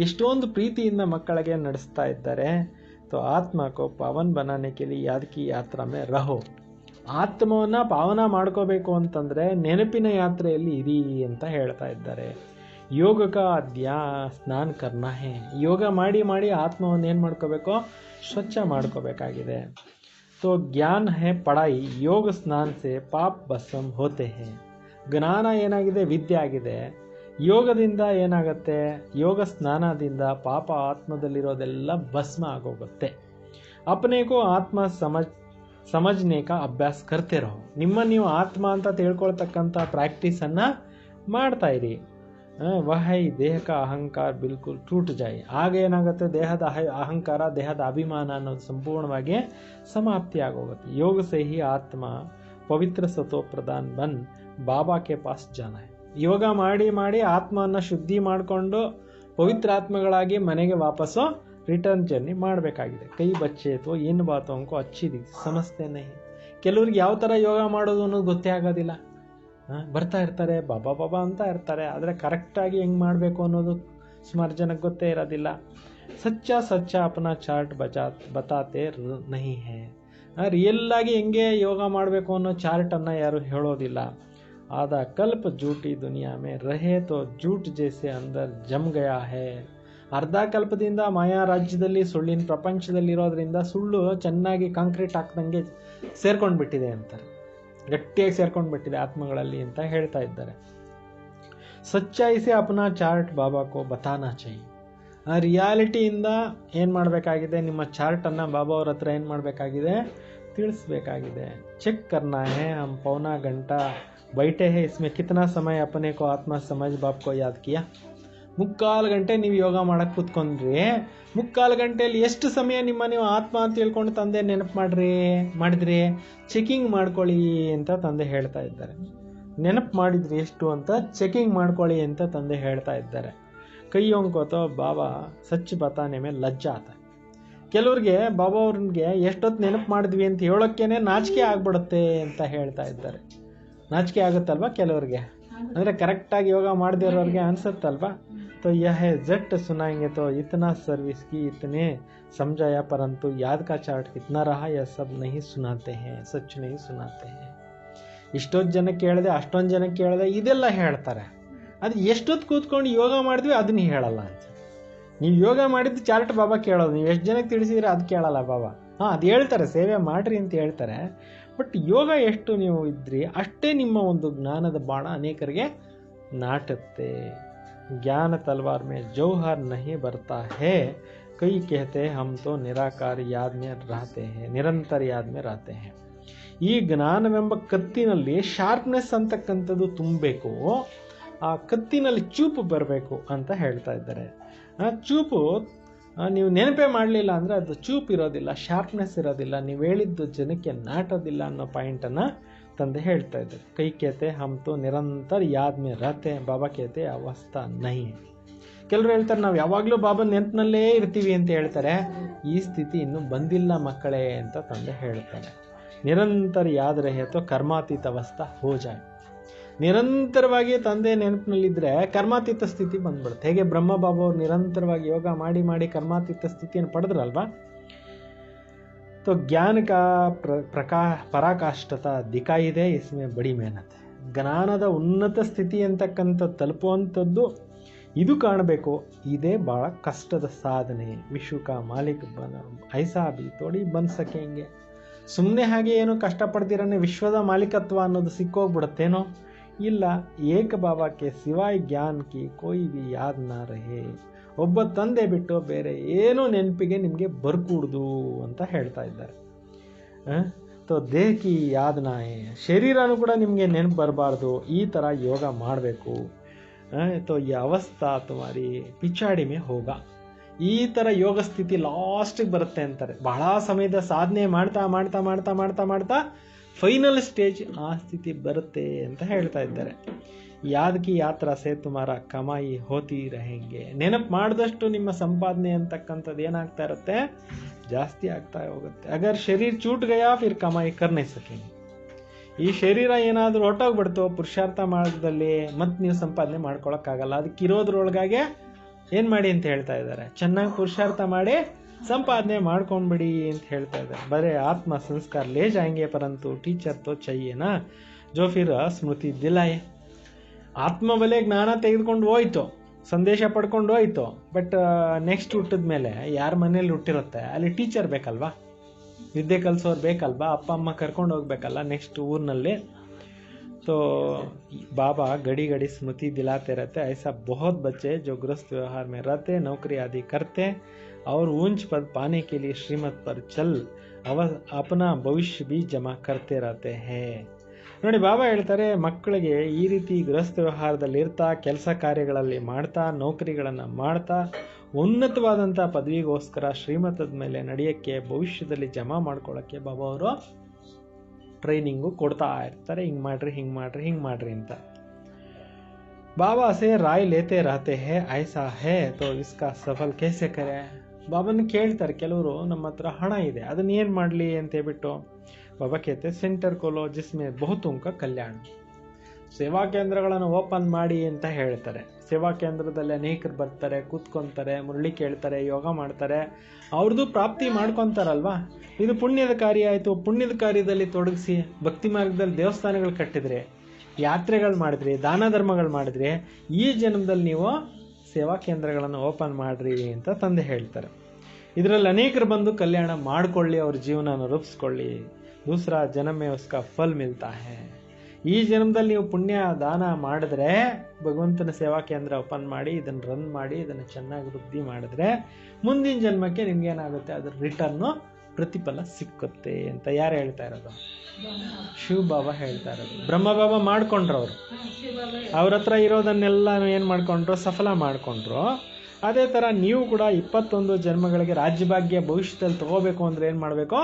ಎಷ್ಟೊಂದು ಪ್ರೀತಿಯಿಂದ ಮಕ್ಕಳಿಗೆ ನಡೆಸ್ತಾ ಇದ್ದಾರೆ. तो आत्मा को पावन बनाने के लिए याद की यात्रा में रहो. ಆತ್ಮವನ್ನು ಪಾವನ ಮಾಡ್ಕೋಬೇಕು ಅಂತಂದರೆ ನೆನಪಿನ ಯಾತ್ರೆಯಲ್ಲಿ ಇರಿ ಅಂತ ಹೇಳ್ತಾ ಇದ್ದಾರೆ. ಯೋಗಕ ಸ್ನಾನ ಕರ್ನಾ ಹೇ. ಯೋಗ ಮಾಡಿ ಮಾಡಿ ಆತ್ಮವನ್ನು ಏನು ಮಾಡ್ಕೋಬೇಕು? ಸ್ವಚ್ಛ ಮಾಡ್ಕೋಬೇಕಾಗಿದೆ. तो ज्ञान है पढ़ाई, योग स्नान से पाप भस्म होते हैं. ಜ್ಞಾನ ಏನಾಗಿದೆ? ವಿದ್ಯೆ ಆಗಿದೆ. ಯೋಗದಿಂದ ಏನಾಗುತ್ತೆ? ಯೋಗ ಸ್ನಾನದಿಂದ ಪಾಪ ಆತ್ಮದಲ್ಲಿರೋದೆಲ್ಲ ಭಸ್ಮ ಆಗೋಗುತ್ತೆ. ಅಪನೇಕೋ ಆತ್ಮ ಸಮಜ್ನೆ ಕಾ ಅಭ್ಯಾಸ ಕರ್ತೆ ರಹೋ. ನೀವು ಆತ್ಮ ಅಂತ ತಿಳ್ಕೊಳ್ತಕ್ಕಂಥ ಪ್ರಾಕ್ಟೀಸನ್ನು ಮಾಡ್ತಾ ಇರಿ. ವಹೈ ದೇಹಕ ಅಹಂಕಾರ ಬಿಲ್ಕುಲ್ ಟೂಟ್ ಜಾಯಿ. ಆಗ ಏನಾಗುತ್ತೆ? ದೇಹದ ಅಹಂಕಾರ, ದೇಹದ ಅಭಿಮಾನ ಅನ್ನೋದು ಸಂಪೂರ್ಣವಾಗಿ ಸಮಾಪ್ತಿ ಆಗೋಗುತ್ತೆ. ಯೋಗ ಸೇ ಹಿ ಆತ್ಮ ಪವಿತ್ರ ಸತೋ ಪ್ರಧಾನ್ ಬನ್ ಬಾಬಾಕ್ಕೆ ಪಾಸ್ ಜಾನ ಹೈ. ಯೋಗ ಮಾಡಿ ಮಾಡಿ ಆತ್ಮವನ್ನು ಶುದ್ಧಿ ಮಾಡಿಕೊಂಡು ಪವಿತ್ರ ಆತ್ಮಗಳಾಗಿ ಮನೆಗೆ ವಾಪಸ್ಸು ರಿಟರ್ನ್ ಜರ್ನಿ ಮಾಡಬೇಕಾಗಿದೆ. ಕೈ ಬಚ್ಚೆ ತೋ ಏನು ಬಾತೋಂಕೋ ಅಚ್ಚಿ ಸಮಸ್ತೆ ನಹಿ. ಕೆಲವ್ರಿಗೆ ಯಾವ ಥರ ಯೋಗ ಮಾಡೋದು ಅನ್ನೋದು ಗೊತ್ತೇ ಆಗೋದಿಲ್ಲ. ಬರ್ತಾ ಇರ್ತಾರೆ, ಬಾಬಾ ಬಾಬಾ ಅಂತ ಇರ್ತಾರೆ, ಆದರೆ ಕರೆಕ್ಟಾಗಿ ಹೆಂಗೆ ಮಾಡಬೇಕು ಅನ್ನೋದು ಸುಮಾರು ಜನಕ್ಕೆ ಗೊತ್ತೇ ಇರೋದಿಲ್ಲ. ಸಚ್ಚ ಅಪನಾ ಚಾರ್ಟ್ ಬತಾತೆ ನಹಿ ಹೇ. ರಿಯಲ್ಲಾಗಿ ಹೆಂಗೆ ಯೋಗ ಮಾಡಬೇಕು ಅನ್ನೋ ಚಾರ್ಟನ್ನು ಯಾರು ಹೇಳೋದಿಲ್ಲ. ಆದ ಕಲ್ಪ ಜೂಟಿ ದುನಿಯಾ ಮೇ ರಹೇ ತೋ ಜೂಟ್ ಜೈಸೆ ಅಂದರ್ ಜಮ್ ಗಯಾ ಹೇ. ಅರ್ಧ ಕಲ್ಪದಿಂದ ಮಾಯಾ ರಾಜ್ಯದಲ್ಲಿ, ಸುಳ್ಳಿನ ಪ್ರಪಂಚದಲ್ಲಿರೋದ್ರಿಂದ ಸುಳ್ಳು ಚೆನ್ನಾಗಿ ಕಾಂಕ್ರೀಟ್ ಹಾಕ್ದಂಗೆ ಸೇರ್ಕೊಂಡು ಬಿಟ್ಟಿದೆ ಅಂತಾರೆ. ಗಟ್ಟಿಯಾಗಿ ಸೇರ್ಕೊಂಡು ಬಿಟ್ಟಿದೆ ಆತ್ಮಗಳಲ್ಲಿ ಅಂತ ಹೇಳ್ತಾ ಇದ್ದಾರೆ. ಸಚ್ಚಾಯಿಸಿ ಅಪನಾ ಚಾರ್ಟ್ ಬಾಬಾಕೋ ಬತಾನಾ ಚಾಹಿ. ರಿಯಾಲಿಟಿಯಿಂದ ಏನು ಮಾಡಬೇಕಾಗಿದೆ? ನಿಮ್ಮ ಚಾರ್ಟನ್ನು ಬಾಬಾ ಅವ್ರ ಹತ್ರ ಏನು ಮಾಡಬೇಕಾಗಿದೆ? ತಿಳಿಸ್ಬೇಕಾಗಿದೆ. ಚೆಕ್ ಕರ್ನಾ ಹೇ. ಹಮ್ ಪೌನಾ ಗಂಟಾ बैठे हैं, इसमें कितना समय अपने को आत्मा समझ बाप को याद किया. 3/4 ಗಂಟೆ ನೀವು ಯೋಗ ಮಾಡಕ್ಕೆ ಕೂತ್ಕೊಂಡ್ರಿ, 3/4 ಗಂಟೆಯಲ್ಲಿ ಎಷ್ಟು ಸಮಯ ನಿಮ್ಮ ನೀವು ಆತ್ಮ ಅಂತ ಹೇಳ್ಕೊಂಡು ತಂದೆ ನೆನಪು ಮಾಡಿದ್ರಿ? ಚೆಕಿಂಗ್ ಮಾಡ್ಕೊಳ್ಳಿ ಅಂತ ತಂದೆ ಹೇಳ್ತಾ ಇದ್ದಾರೆ. ನೆನಪು ಮಾಡಿದ್ರಿ ಎಷ್ಟು ಅಂತ ಚೆಕಿಂಗ್ ಮಾಡ್ಕೊಳ್ಳಿ ಅಂತ ತಂದೆ ಹೇಳ್ತಾ ಇದ್ದಾರೆ. ಕೈಯೊಂಕೋತೋ ಬಾಬಾ ಸಚ್ ಬತಾನೆ ಮೇಲೆ ಲಜ್ಜಾ ಆತ. ಕೆಲವ್ರಿಗೆ ಬಾಬಾ ಅವ್ರಿಗೆ ಎಷ್ಟೊತ್ತು ನೆನಪು ಮಾಡಿದ್ವಿ ಅಂತ ಹೇಳೋಕ್ಕೇನೆ ನಾಚಿಕೆ ಆಗ್ಬಿಡುತ್ತೆ ಅಂತ ಹೇಳ್ತಾ ಇದ್ದಾರೆ. ನಾಚಿಕೆ ಆಗುತ್ತಲ್ವ ಕೆಲವ್ರಿಗೆ, ಅಂದರೆ ಕರೆಕ್ಟಾಗಿ ಯೋಗ ಮಾಡದಿರೋರಿಗೆ ಅನಿಸುತ್ತಲ್ವ. तो यह है जट सुनाएंगे तो इतना सर्विस की इतने समझाया, परंतु याद का चार्ट कितना रहा यह सब नहीं सुनाते हैं, सच नहीं सुनाते हैं. ಇಷ್ಟೊತ್ತು ಜನಕ್ಕೆ ಹೇಳಿದೆ, ಅಷ್ಟೊಂದು ಜನಕ್ಕೆ ಹೇಳಿದೆ, ಇದೆಲ್ಲ ಹೇಳ್ತಾರೆ. ಅದು ಎಷ್ಟೊತ್ತು ಕೂತ್ಕೊಂಡು ಯೋಗ ಮಾಡಿದ್ವಿ ಅದನ್ನ ಹೇಳಲ್ಲ ಅಂತ. ನೀವು ಯೋಗ ಮಾಡಿದ್ದು ಚಾರ್ಟ್ ಬಾಬಾ ಕೇಳೋದು, ನೀವು ಎಷ್ಟು ಜನಕ್ಕೆ ತಿಳಿಸಿದ್ರೆ ಅದು ಕೇಳಲ್ಲ ಬಾಬಾ. ಅದು ಹೇಳ್ತಾರೆ ಸೇವೆ ಮಾಡ್ರಿ ಅಂತ ಹೇಳ್ತಾರೆ. ಬಟ್ ಯೋಗ ಎಷ್ಟು ನೀವು ಇದ್ರಿ ಅಷ್ಟೇ ನಿಮ್ಮ ಒಂದು ಜ್ಞಾನದ ಬಾಣ ಅನೇಕರಿಗೆ ನಾಟುತ್ತೆ. ज्ञान तलवार में जौहर नहीं बरता है, कई कहते हम तो निराकार याद में रहते हैं, निरंतर याद में रहते हैं. ಈ ಜ್ಞಾನವೆಂಬ ಕತ್ತಿನಲ್ಲಿ ಶಾರ್ಪ್ನೆಸ್ ಅಂತಕ್ಕಂಥದ್ದು ತುಂಬಬೇಕು, ಆ ಕತ್ತಿನಲ್ಲಿ ಚೂಪು ಬರಬೇಕು ಅಂತ ಹೇಳ್ತಾ ಇದ್ದಾರೆ. ಚೂಪು ನೀವು ನೆನಪೇ ಮಾಡಲಿಲ್ಲ ಅಂದರೆ ಅದು ಚೂಪ್ ಇರೋದಿಲ್ಲ, ಶಾರ್ಪ್ನೆಸ್ ಇರೋದಿಲ್ಲ, ನೀವು ಹೇಳಿದ್ದು ಜನಕ್ಕೆ ನಾಟೋದಿಲ್ಲ ಅನ್ನೋ ಪಾಯಿಂಟನ್ನು ತಂದೆ ಹೇಳ್ತಾ ಇದ್ದಾರೆ. ಕೈ ಕೇತೆ ಹಮ್ ತೋ ನಿರಂತರ ಯಾದ್ ಮೇ ರಹತೆ, ಬಾಬಾ ಕೇತೆ ಅವಸ್ಥಾ ನಹಿ. ಕೆಲವರು ಹೇಳ್ತಾರೆ ನಾವು ಯಾವಾಗಲೂ ಬಾಬಾ ನೆನಪಿನಲ್ಲೇ ಇರ್ತೀವಿ ಅಂತ ಹೇಳ್ತಾರೆ. ಈ ಸ್ಥಿತಿ ಇನ್ನೂ ಬಂದಿಲ್ಲ ಮಕ್ಕಳೇ ಅಂತ ತಂದೆ ಹೇಳ್ತಾರೆ. ನಿರಂತರ ಯಾದ್ ರಹೆ ತೋ ಕರ್ಮಾತೀತ ಅವಸ್ಥಾ ಹೋ ಜಾಯ್. ನಿರಂತರವಾಗಿ ತಂದೆ ನೆನಪಿನಲ್ಲಿದ್ದರೆ ಕರ್ಮಾತೀತ ಸ್ಥಿತಿ ಬಂದ್ಬಿಡುತ್ತೆ. ಹೇಗೆ ಬ್ರಹ್ಮ ಬಾಬಾ ಅವರು ನಿರಂತರವಾಗಿ ಯೋಗ ಮಾಡಿ ಮಾಡಿ ಕರ್ಮಾತೀತ ಸ್ಥಿತಿಯನ್ನು ಪಡೆದ್ರಲ್ವಾ. तो तो ज्ञान का ಪರಾಕಾಷ್ಠತಾ ದಿಕ್ಕಾಯಿ ಇದೆ, ಇಸ್ಮೆ ಬಡಿ ಮೆಹನತ್. ಜ್ಞಾನದ ಉನ್ನತ ಸ್ಥಿತಿ ಅಂತಕ್ಕಂಥ ತಲುಪುವಂಥದ್ದು ಇದು ಕಾಣಬೇಕು, ಇದೇ ಭಾಳ ಕಷ್ಟದ ಸಾಧನೆ. ವಿಶ್ವ ಕಾ ಮಾಲಿಕ್ ಐಸಾ ಬಿ ತೋಡಿ ಬನ್ ಸಕೆಂಗೆ. ಸುಮ್ಮನೆ ಹಾಗೆ ಏನು ಕಷ್ಟಪಡ್ತೀರನೇ ವಿಶ್ವದ ಮಾಲೀಕತ್ವ ಅನ್ನೋದು ಸಿಕ್ಕೋಗ್ಬಿಡುತ್ತೇನೋ? ಇಲ್ಲ. ಏಕ ಬಾಬಾಕ್ಕೆ ಸಿವಾಯ್ ಜ್ಞಾನ್ ಕಿ ಕೋಯಿ ಬಿ ಯಾದ್ ನಾ ರಹೆ. ಒಬ್ಬ ತಂದೆ ಬಿಟ್ಟು ಬೇರೆ ಏನೂ ನೆನಪಿಗೆ ನಿಮಗೆ ಬರ್ಕೂಡ್ದು ಅಂತ ಹೇಳ್ತಾ ಇದ್ದಾರೆ. ತೋ ದೇಹ ಕಿ ಯಾದ್ ನಾಯೆ, ಶರೀರನೂ ಕೂಡ ನಿಮಗೆ ನೆನಪು ಬರಬಾರ್ದು. ಈ ಥರ ಯೋಗ ಮಾಡಬೇಕು. ತೋ ಈ ಅವಸ್ಥಾ ತುಮಾರಿ ಪಿಚಾಡಿ ಮೇ ಹೋಗ. ಈ ಥರ ಯೋಗ ಸ್ಥಿತಿ ಲಾಸ್ಟಿಗೆ ಬರುತ್ತೆ ಅಂತಾರೆ. ಬಹಳ ಸಮಯದ ಸಾಧನೆ ಮಾಡ್ತಾ ಮಾಡ್ತಾ ಮಾಡ್ತಾ ಮಾಡ್ತಾ ಮಾಡ್ತಾ ಫೈನಲ್ ಸ್ಟೇಜ್ ಆ ಸ್ಥಿತಿ ಬರುತ್ತೆ ಅಂತ ಹೇಳ್ತಾ ಇದ್ದಾರೆ. ಯಾದ್ ಕಿ ಯಾತ್ರಾ ಸೇ ತುಮಾರ ಕಮಾಯಿ ಹೋತಿ ರಹೆಂಗೆ. ನೆನಪು ಮಾಡಿದಷ್ಟು ನಿಮ್ಮ ಸಂಪಾದನೆ ಅಂತಕ್ಕಂಥದ್ದು ಏನಾಗ್ತಾ ಇರುತ್ತೆ, ಜಾಸ್ತಿ ಆಗ್ತಾ ಹೋಗುತ್ತೆ. ಅಗರ್ ಶರೀರ ಚೂಟ್ ಗಯಾ ಫಿರ್ ಕಮಾಯಿ ಕರ್ನೇ ಸಕೆಂಗೆ. ಈ ಶರೀರ ಏನಾದರೂ ಹೊಟ್ಟೋಗ್ಬಿಡ್ತು ಪುರುಷಾರ್ಥ ಮಾರ್ಗದಲ್ಲಿ, ಮತ್ತೆ ನೀವು ಸಂಪಾದನೆ ಮಾಡ್ಕೊಳಕ್ಕಾಗಲ್ಲ. ಅದಕ್ಕಿರೋದ್ರೊಳಗಾಗೆ ಏನು ಮಾಡಿ ಅಂತ ಹೇಳ್ತಾ ಇದ್ದಾರೆ, ಚೆನ್ನಾಗಿ ಪುರುಷಾರ್ಥ ಮಾಡಿ ಸಂಪಾದನೆ ಮಾಡ್ಕೊಂಡ್ಬಿಡಿ ಅಂತ ಹೇಳ್ತಾ ಇದ್ದಾರೆ. ಬರೇ ಆತ್ಮ ಸಂಸ್ಕಾರ ಲೇ ಜಾಯಂಗೆ ಪರಂತು ಟೀಚರ್ ತೋ ಚೈಯೇನಾ ಜೋ ಫಿರ್ ಸ್ಮೃತಿ ದಿಲಾಯೆ. ಆತ್ಮ ಬಲೆ ಜ್ಞಾನ ತೆಗೆದುಕೊಂಡು ಹೋಯ್ತು, ಸಂದೇಶ ಪಡ್ಕೊಂಡು ಹೋಯ್ತು. ಬಟ್ ನೆಕ್ಸ್ಟ್ ಹುಟ್ಟಿದ ಮೇಲೆ ಯಾರ ಮನೇಲಿ ಹುಟ್ಟಿರುತ್ತೆ ಅಲ್ಲಿ ಟೀಚರ್ ಬೇಕಲ್ವಾ, ವಿದ್ಯೆ ಕಲಿಸೋರು ಬೇಕಲ್ವಾ, ಅಪ್ಪ ಅಮ್ಮ ಕರ್ಕೊಂಡು ಹೋಗ್ಬೇಕಲ್ಲ ನೆಕ್ಸ್ಟ್ ಊರಿನಲ್ಲಿ. तो बाबा घड़ी घड़ी स्मृति दिलाते रहते. ऐसा बहुत बच्चे जो गृहस्थ व्यवहार में रहते, नौकरी आदि करते और ऊंच पद पाने के लिए श्रीमत पर चल अपना भविष्य भी जमा करते रहते हैं. ನೋಡಿ, ಬಾಬಾ ಹೇಳ್ತಾರೆ, ಮಕ್ಕಳಿಗೆ ಈ ರೀತಿ ಗೃಹಸ್ಥ ವ್ಯವಹಾರದಲ್ಲಿ ಇರ್ತಾ, ಕೆಲಸ ಕಾರ್ಯಗಳಲ್ಲಿ ಮಾಡ್ತಾ, ನೌಕರಿಗಳನ್ನು ಮಾಡ್ತಾ, ಉನ್ನತವಾದಂಥ ಪದವಿಗೋಸ್ಕರ ಶ್ರೀಮತದ ಮೇಲೆ ನಡೆಯೋಕ್ಕೆ, ಭವಿಷ್ಯದಲ್ಲಿ ಜಮಾ ಮಾಡ್ಕೊಳ್ಳೋಕ್ಕೆ ಬಾಬಾ ಅವರು ಟ್ರೈನಿಂಗು ಕೊಡ್ತಾ ಇರ್ತಾರೆ. ಹಿಂಗೆ ಮಾಡ್ರಿ, ಹಿಂಗೆ ಮಾಡ್ರಿ, ಹಿಂಗೆ ಮಾಡ್ರಿ ಅಂತ. ಬಾಬಾ ಸೇ ರಾಯ್ ಲೇತೆ ರಹತೆ ಹೇ ಐಸಾ ಹೇ ತೋ ಇಸ್ಕಾ ಸಫಲ್ ಕೇಸೆ ಕರೆ. ಬಾಬಾನ ಕೇಳ್ತಾರೆ ಕೆಲವರು, ನಮ್ಮ ಹತ್ರ ಹಣ ಇದೆ, ಅದನ್ನ ಏನು ಮಾಡಲಿ ಅಂತ ಹೇಳ್ಬಿಟ್ಟು. ಬಾಬಾ ಕೇತೆ ಸೆಂಟರ್ ಕೋಲೋ ಜಿಸ್ಮೆ ಬಹುತೋಂ ಕಾ ಕಲ್ಯಾಣ. ಸೇವಾ ಕೇಂದ್ರಗಳನ್ನು ಓಪನ್ ಮಾಡಿ ಅಂತ ಹೇಳ್ತಾರೆ. ಸೇವಾ ಕೇಂದ್ರದಲ್ಲಿ ಅನೇಕರು ಬರ್ತಾರೆ, ಕೂತ್ಕೊಂತಾರೆ, ಮುರಳಿ ಕೇಳ್ತಾರೆ, ಯೋಗ ಮಾಡ್ತಾರೆ, ಅವ್ರದ್ದು ಪ್ರಾಪ್ತಿ ಮಾಡ್ಕೊತಾರಲ್ವಾ. ಇದು ಪುಣ್ಯದ ಕಾರ್ಯ ಆಯಿತು. ಪುಣ್ಯದ ಕಾರ್ಯದಲ್ಲಿ ತೊಡಗಿಸಿ ಭಕ್ತಿ ಮಾರ್ಗದಲ್ಲಿ ದೇವಸ್ಥಾನಗಳು ಕಟ್ಟಿದ್ರೆ, ಯಾತ್ರೆಗಳು ಮಾಡಿದ್ರಿ, ದಾನ ಧರ್ಮಗಳು ಮಾಡಿದ್ರೆ, ಈ ಜನ್ಮದಲ್ಲಿ ನೀವು ಸೇವಾ ಕೇಂದ್ರಗಳನ್ನು ಓಪನ್ ಮಾಡ್ರಿ ಅಂತ ತಂದೆ ಹೇಳ್ತಾರೆ. ಇದರಲ್ಲಿ ಅನೇಕರು ಬಂದು ಕಲ್ಯಾಣ ಮಾಡ್ಕೊಳ್ಳಿ, ಅವ್ರ ಜೀವನನ ರೂಪಿಸ್ಕೊಳ್ಳಿ. ದೂಸರಾ ಜನ್ಮ ಉಸ್ಕಾ ಫಲ್ ಮಿಲ್ತಾ ಹೇ. ಈ ಜನ್ಮದಲ್ಲಿ ನೀವು ಪುಣ್ಯ ದಾನ ಮಾಡಿದ್ರೆ, ಭಗವಂತನ ಸೇವಾ ಕೇಂದ್ರ ಓಪನ್ ಮಾಡಿ, ಇದನ್ನು ರನ್ ಮಾಡಿ, ಇದನ್ನು ಚೆನ್ನಾಗಿ ವೃದ್ಧಿ ಮಾಡಿದ್ರೆ, ಮುಂದಿನ ಜನ್ಮಕ್ಕೆ ನಿಮ್ಗೆ ಏನಾಗುತ್ತೆ, ಅದ್ರ ರಿಟರ್ನು ಪ್ರತಿಫಲ ಸಿಕ್ಕುತ್ತೆ ಅಂತ ಯಾರು ಹೇಳ್ತಾ ಇರೋದು? ಶಿವ ಬಾಬಾ ಹೇಳ್ತಾ ಇರೋದು. ಬ್ರಹ್ಮ ಬಾಬಾ ಮಾಡ್ಕೊಂಡ್ರು. ಅವ್ರ ಹತ್ರ ಇರೋದನ್ನೆಲ್ಲ ಏನು ಮಾಡ್ಕೊಂಡ್ರು, ಸಫಲ ಮಾಡ್ಕೊಂಡ್ರು. ಅದೇ ಥರ ನೀವು ಕೂಡ 21 ಜನ್ಮಗಳಿಗೆ ರಾಜ್ಯಭಾಗ್ಯ ಭವಿಷ್ಯದಲ್ಲಿ ತಗೋಬೇಕು ಅಂದರೆ ಏನು ಮಾಡಬೇಕು?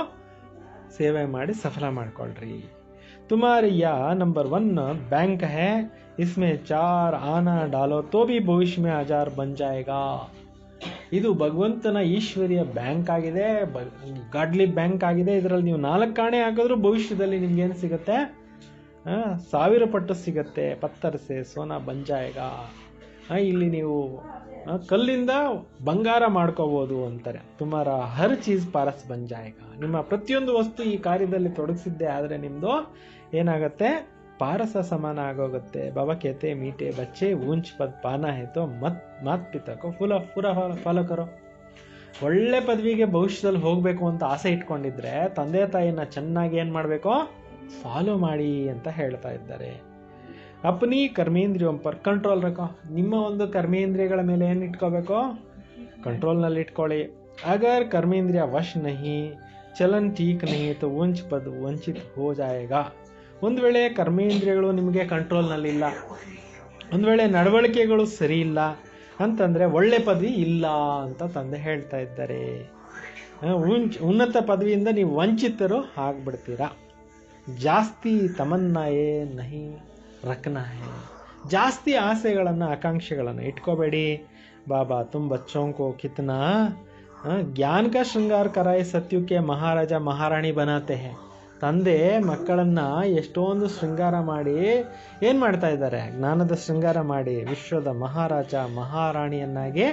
ಸೇವೆ ಮಾಡಿ ಸಫಲ ಮಾಡ್ಕೊಳ್ರಿ. तुम्हारे या नंबर 1 बैंक है, इसमें 4 आना डालो तो भी भविष्य में 1000 बन जाएगा. ಇದು ಭಗವಂತನ ಈಶ್ವರಿಯ ಬ್ಯಾಂಕ್ ಆಗಿದೆ, ಗಾಡ್ಲಿ ಬ್ಯಾಂಕ್ ಆಗಿದೆ. ಇದರಲ್ಲಿ ನೀವು 4 ಆಣೆ ಹಾಕಿದ್ರೂ ಭವಿಷ್ಯದಲ್ಲಿ ನಿಮ್ಗೇನು ಸಿಗುತ್ತೆ? 1000 ಪಟ್ಟು ಸಿಗುತ್ತೆ. ಪತ್ತರ್ಸೆ ಸೋನಾ ಬಂಜಾಯಗ. ಇಲ್ಲಿ ನೀವು ಕಲ್ಲಿಂದ ಬಂಗಾರ ಮಾಡ್ಕೋಬಹುದು ಅಂತಾರೆ. ತುಮಾರ ಹರ್ ಚೀಸ್ ಪಾರಸ್ ಬಂಜಾಯಗ. ನಿಮ್ಮ ಪ್ರತಿಯೊಂದು ವಸ್ತು ಈ ಕಾರ್ಯದಲ್ಲಿ ತೊಡಗಿಸಿದ್ದೆ ಆದರೆ ನಿಮ್ದು ಏನಾಗುತ್ತೆ? ಪಾರಸ ಸಮಾನ ಆಗೋಗುತ್ತೆ. ಬಾಬಾ ಕೇತೆ ಮೀಟೆ ಬಚ್ಚೆ ಊಂಚ್ ಪದ್ ಪಾನ ಹೇತೋ ಮಾತ್ ಪಿತಕೋ ಫಾಲೋ ಕರೋ. ಒಳ್ಳೆ ಪದವಿಗೆ ಭವಿಷ್ಯದಲ್ಲಿ ಹೋಗಬೇಕು ಅಂತ ಆಸೆ ಇಟ್ಕೊಂಡಿದ್ರೆ ತಂದೆ ತಾಯಿನ ಚೆನ್ನಾಗಿ ಏನು ಮಾಡಬೇಕು? ಫಾಲೋ ಮಾಡಿ ಅಂತ ಹೇಳ್ತಾ ಇದ್ದಾರೆ. Apni ಕರ್ಮೇಂದ್ರಿಯಂ per control ರಖೋ. ನಿಮ್ಮ ಒಂದು ಕರ್ಮೇಂದ್ರಿಯಗಳ ಮೇಲೆ ಏನು ಇಟ್ಕೋಬೇಕು? ಕಂಟ್ರೋಲ್ನಲ್ಲಿ ಇಟ್ಕೊಳ್ಳಿ. ಅಗರ್ ಕರ್ಮೇಂದ್ರಿಯ ವಶ್ ನಹಿ, ಚಲನ್ ಠೀಕ್ ನಹಿ ತೋ ವಂಚ್ ಪದ್ ವಂಚಿತ್ ಹೋ ಜಾಯೇಗಾ. ಒಂದು ವೇಳೆ ಕರ್ಮೇಂದ್ರಿಯಗಳು ನಿಮಗೆ ಕಂಟ್ರೋಲ್ನಲ್ಲಿಲ್ಲ, ಒಂದು ವೇಳೆ ನಡವಳಿಕೆಗಳು ಸರಿ ಇಲ್ಲ ಅಂತಂದರೆ ಒಳ್ಳೆ ಪದವಿ ಇಲ್ಲ ಅಂತ ತಂದೆ ಹೇಳ್ತಾ ಇದ್ದಾರೆ. ಉನ್ನತ ಪದವಿಯಿಂದ ನೀವು ವಂಚಿತರು ಆಗ್ಬಿಡ್ತೀರಾ. ಜಾಸ್ತಿ ತಮನ್ನಾಯೇ ನಹಿ ರಖನಾ ಹೈ. ಜಾಸ್ತಿ ಆಸೆಗಳನ್ನು ಆಕಾಂಕ್ಷೆಗಳನ್ನು ಇಟ್ಕೋಬೇಡಿ. ಬಾಬಾ ತುಮ್ ಬಚ್ಚೋಂ ಕೋ ಕಿತ್ನಾ ಜ್ಞಾನ ಕಾ ಶೃಂಗಾರ ಕರಾಯ್ ಸತ್ಯುಕ್ಕೆ ಮಹಾರಾಜ ಮಹಾರಾಣಿ ಬನಾತೆ ಹೇ. ತಂದೆ ಮಕ್ಕಳನ್ನ ಎಷ್ಟೊಂದು ಶೃಂಗಾರ ಮಾಡಿ ಏನು ಮಾಡ್ತಾ ಇದ್ದಾರೆ? ಜ್ಞಾನದ ಶೃಂಗಾರ ಮಾಡಿ ವಿಶ್ವದ ಮಹಾರಾಜ ಮಹಾರಾಣಿಯನ್ನಾಗಿ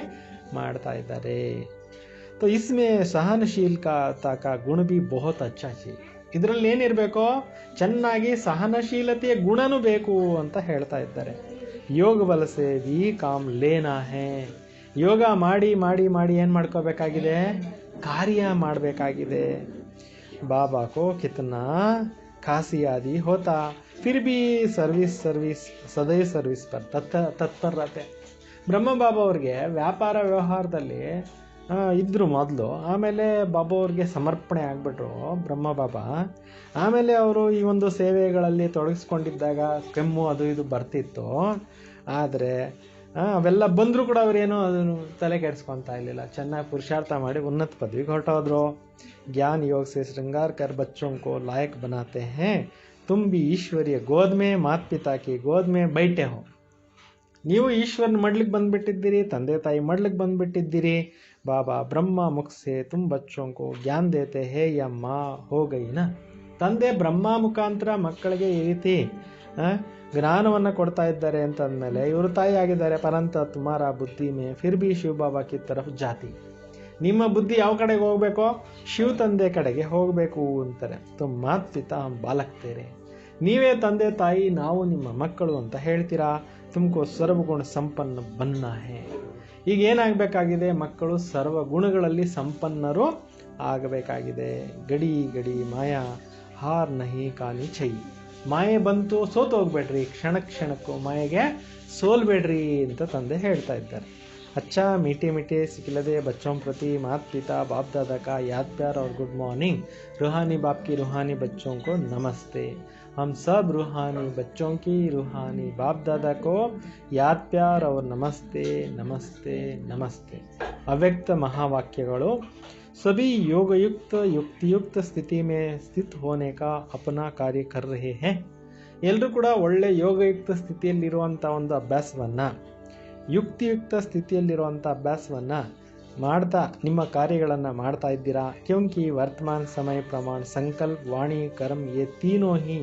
ಮಾಡ್ತಾ ಇದ್ದಾರೆ. तो इसमें ಸಹನಶೀಲತಾ का गुण भी बहुत अच्छा चाहिए. ಇದರಲ್ಲಿ ಏನಿರಬೇಕು, ಚೆನ್ನಾಗಿ ಸಹನಶೀಲತೆಯ ಗುಣನೂ ಬೇಕು ಅಂತ ಹೇಳ್ತಾ ಇದ್ದಾರೆ. ಯೋಗ ಬಲಸೆ ವಿ ಕಾಮ್ ಲೇನಾ ಹೇ. ಯೋಗ ಮಾಡಿ ಮಾಡಿ ಮಾಡಿ ಏನು ಮಾಡ್ಕೋಬೇಕಾಗಿದೆ, ಕಾರ್ಯ ಮಾಡಬೇಕಾಗಿದೆ. ಬಾಬಾ ಕೋ ಕಿತ್ನಾ खांसी आदि होता फिर भी सर्विस सदैव सर्विस पर तत्पर रहते. ಬ್ರಹ್ಮ ಬಾಬಾ ಅವ್ರಿಗೆ ವ್ಯಾಪಾರ ವ್ಯವಹಾರದಲ್ಲಿ ಇದ್ರು ಮೊದಲು, ಆಮೇಲೆ ಬಾಬಾ ಅವ್ರಿಗೆ ಸಮರ್ಪಣೆ ಆಗಿಬಿಟ್ರು ಬ್ರಹ್ಮ ಬಾಬಾ. ಆಮೇಲೆ ಅವರು ಈ ಒಂದು ಸೇವೆಗಳಲ್ಲಿ ತೊಡಗಿಸ್ಕೊಂಡಿದ್ದಾಗ ಕೆಮ್ಮು ಅದು ಇದು ಬರ್ತಿತ್ತು. ಆದರೆ ಅವೆಲ್ಲ ಬಂದರೂ ಕೂಡ ಅವರೇನು ಅದನ್ನು ತಲೆ ಕೆಡಿಸ್ಕೊತಾ ಇರಲಿಲ್ಲ. ಚೆನ್ನಾಗಿ ಪುರುಷಾರ್ಥ ಮಾಡಿ ಉನ್ನತ ಪದವಿಗೆ ಹೊರಟೋದ್ರು. ज्ञान योग से श्रृंगार कर बच्चों को लायक बनाते हैं. तुम भी ईश्वरीय गोद में माता पिता की गोद में बैठे हो. ನೀವು ಈಶ್ವರನ ಮಡ್ಲಿಗೆ ಬಂದ್ಬಿಟ್ಟಿದ್ದೀರಿ, ತಂದೆ ತಾಯಿ ಮಡ್ಲಿಗೆ ಬಂದ್ಬಿಟ್ಟಿದ್ದೀರಿ. ಬಾಬಾ ಬ್ರಹ್ಮ ಮುಖ ಸೆ ತುಮ್ ಬಚ್ಚೋं को ज्ञान देते हैं या माँ हो गई ना. ತಂದೆ ಬ್ರಹ್ಮ ಮುಖಾಂತರ ಮಕ್ಕಳಿಗೆ ಈ ರೀತಿ ಜ್ಞಾನವನ್ನು ಕೊಡ್ತಾ ಇದ್ದಾರೆ ಅಂತಂದಮೇಲೆ ಇವರು ತಾಯಿ ಆಗಿದ್ದಾರೆ. ಪರಂತ ತುಮಾರ ಬುದ್ಧಿ ಮೇ ಫಿರ್ ಬಿ ಶಿವ ಬಾಬಾ ಕಿ ತರಫ್ ಜಾತಿ. ನಿಮ್ಮ ಬುದ್ಧಿ ಯಾವ ಕಡೆಗೆ ಹೋಗಬೇಕೋ, ಶಿವ ತಂದೆ ಕಡೆಗೆ ಹೋಗಬೇಕು ಅಂತಾರೆ. ತುಮ್ ಮಾತ್ ಪಿತಾ ಹಮ್ ಬಾಲಕ್ ತೇರೆ. ನೀವೇ ತಂದೆ ತಾಯಿ, ನಾವು ನಿಮ್ಮ ಮಕ್ಕಳು ಅಂತ ಹೇಳ್ತೀರಾ. ತುಮಕೋ ಸರ್ವಗುಣ ಸಂಪನ್ನ ಬನ್ನ ಹೇ. ಈಗ ಏನಾಗಬೇಕಾಗಿದೆ, ಮಕ್ಕಳು ಸರ್ವಗುಣಗಳಲ್ಲಿ ಸಂಪನ್ನರು ಆಗಬೇಕಾಗಿದೆ. ಗಡಿ ಗಡಿ ಮಾಯಾ ಹಾರ್ ನಹಿ ಕಾನಿ ಚೈ. ಮಾಯೆ ಬಂತು ಸೋತು ಹೋಗ್ಬೇಡ್ರಿ, ಕ್ಷಣ ಕ್ಷಣಕ್ಕೂ ಮಾಯೆಗೆ ಸೋಲ್ಬೇಡ್ರಿ ಅಂತ ತಂದೆ ಹೇಳ್ತಾ ಇದ್ದಾರೆ. अच्छा मीठे मीठे सिखलदे बच्चों प्रति माता पिता बाप दादा का याद प्यार और गुड मॉर्निंग. रूहानी बाप की रूहानी बच्चों को नमस्ते. हम सब रूहानी बच्चों की रूहानी बाप दादा को याद प्यार और नमस्ते नमस्ते नमस्ते. अव्यक्त महावाक्यಗಳು सभी योगयुक्त युक्तियुक्त स्थिति में स्थित होने का अपना कार्य कर रहे हैं. ಎಲ್ಲರೂ ಕೂಡ ಒಳ್ಳೆ ಯೋಗಯುಕ್ತ ಸ್ಥಿತಿಯಲ್ಲಿರುವಂಥ ಒಂದು ಅಭ್ಯಾಸವನ್ನು, ಯುಕ್ತಿಯುಕ್ತ ಸ್ಥಿತಿಯಲ್ಲಿರುವಂಥ ಅಭ್ಯಾಸವನ್ನು ಮಾಡ್ತಾ ನಿಮ್ಮ ಕಾರ್ಯಗಳನ್ನು ಮಾಡ್ತಾ ಇದ್ದೀರಾ. ಕ್ಯೋಂಕಿ ವರ್ತಮಾನ ಸಮಯ ಪ್ರಮಾಣ ಸಂಕಲ್ಪ ವಾಣಿ ಕರ್ಮ ये तीनों ही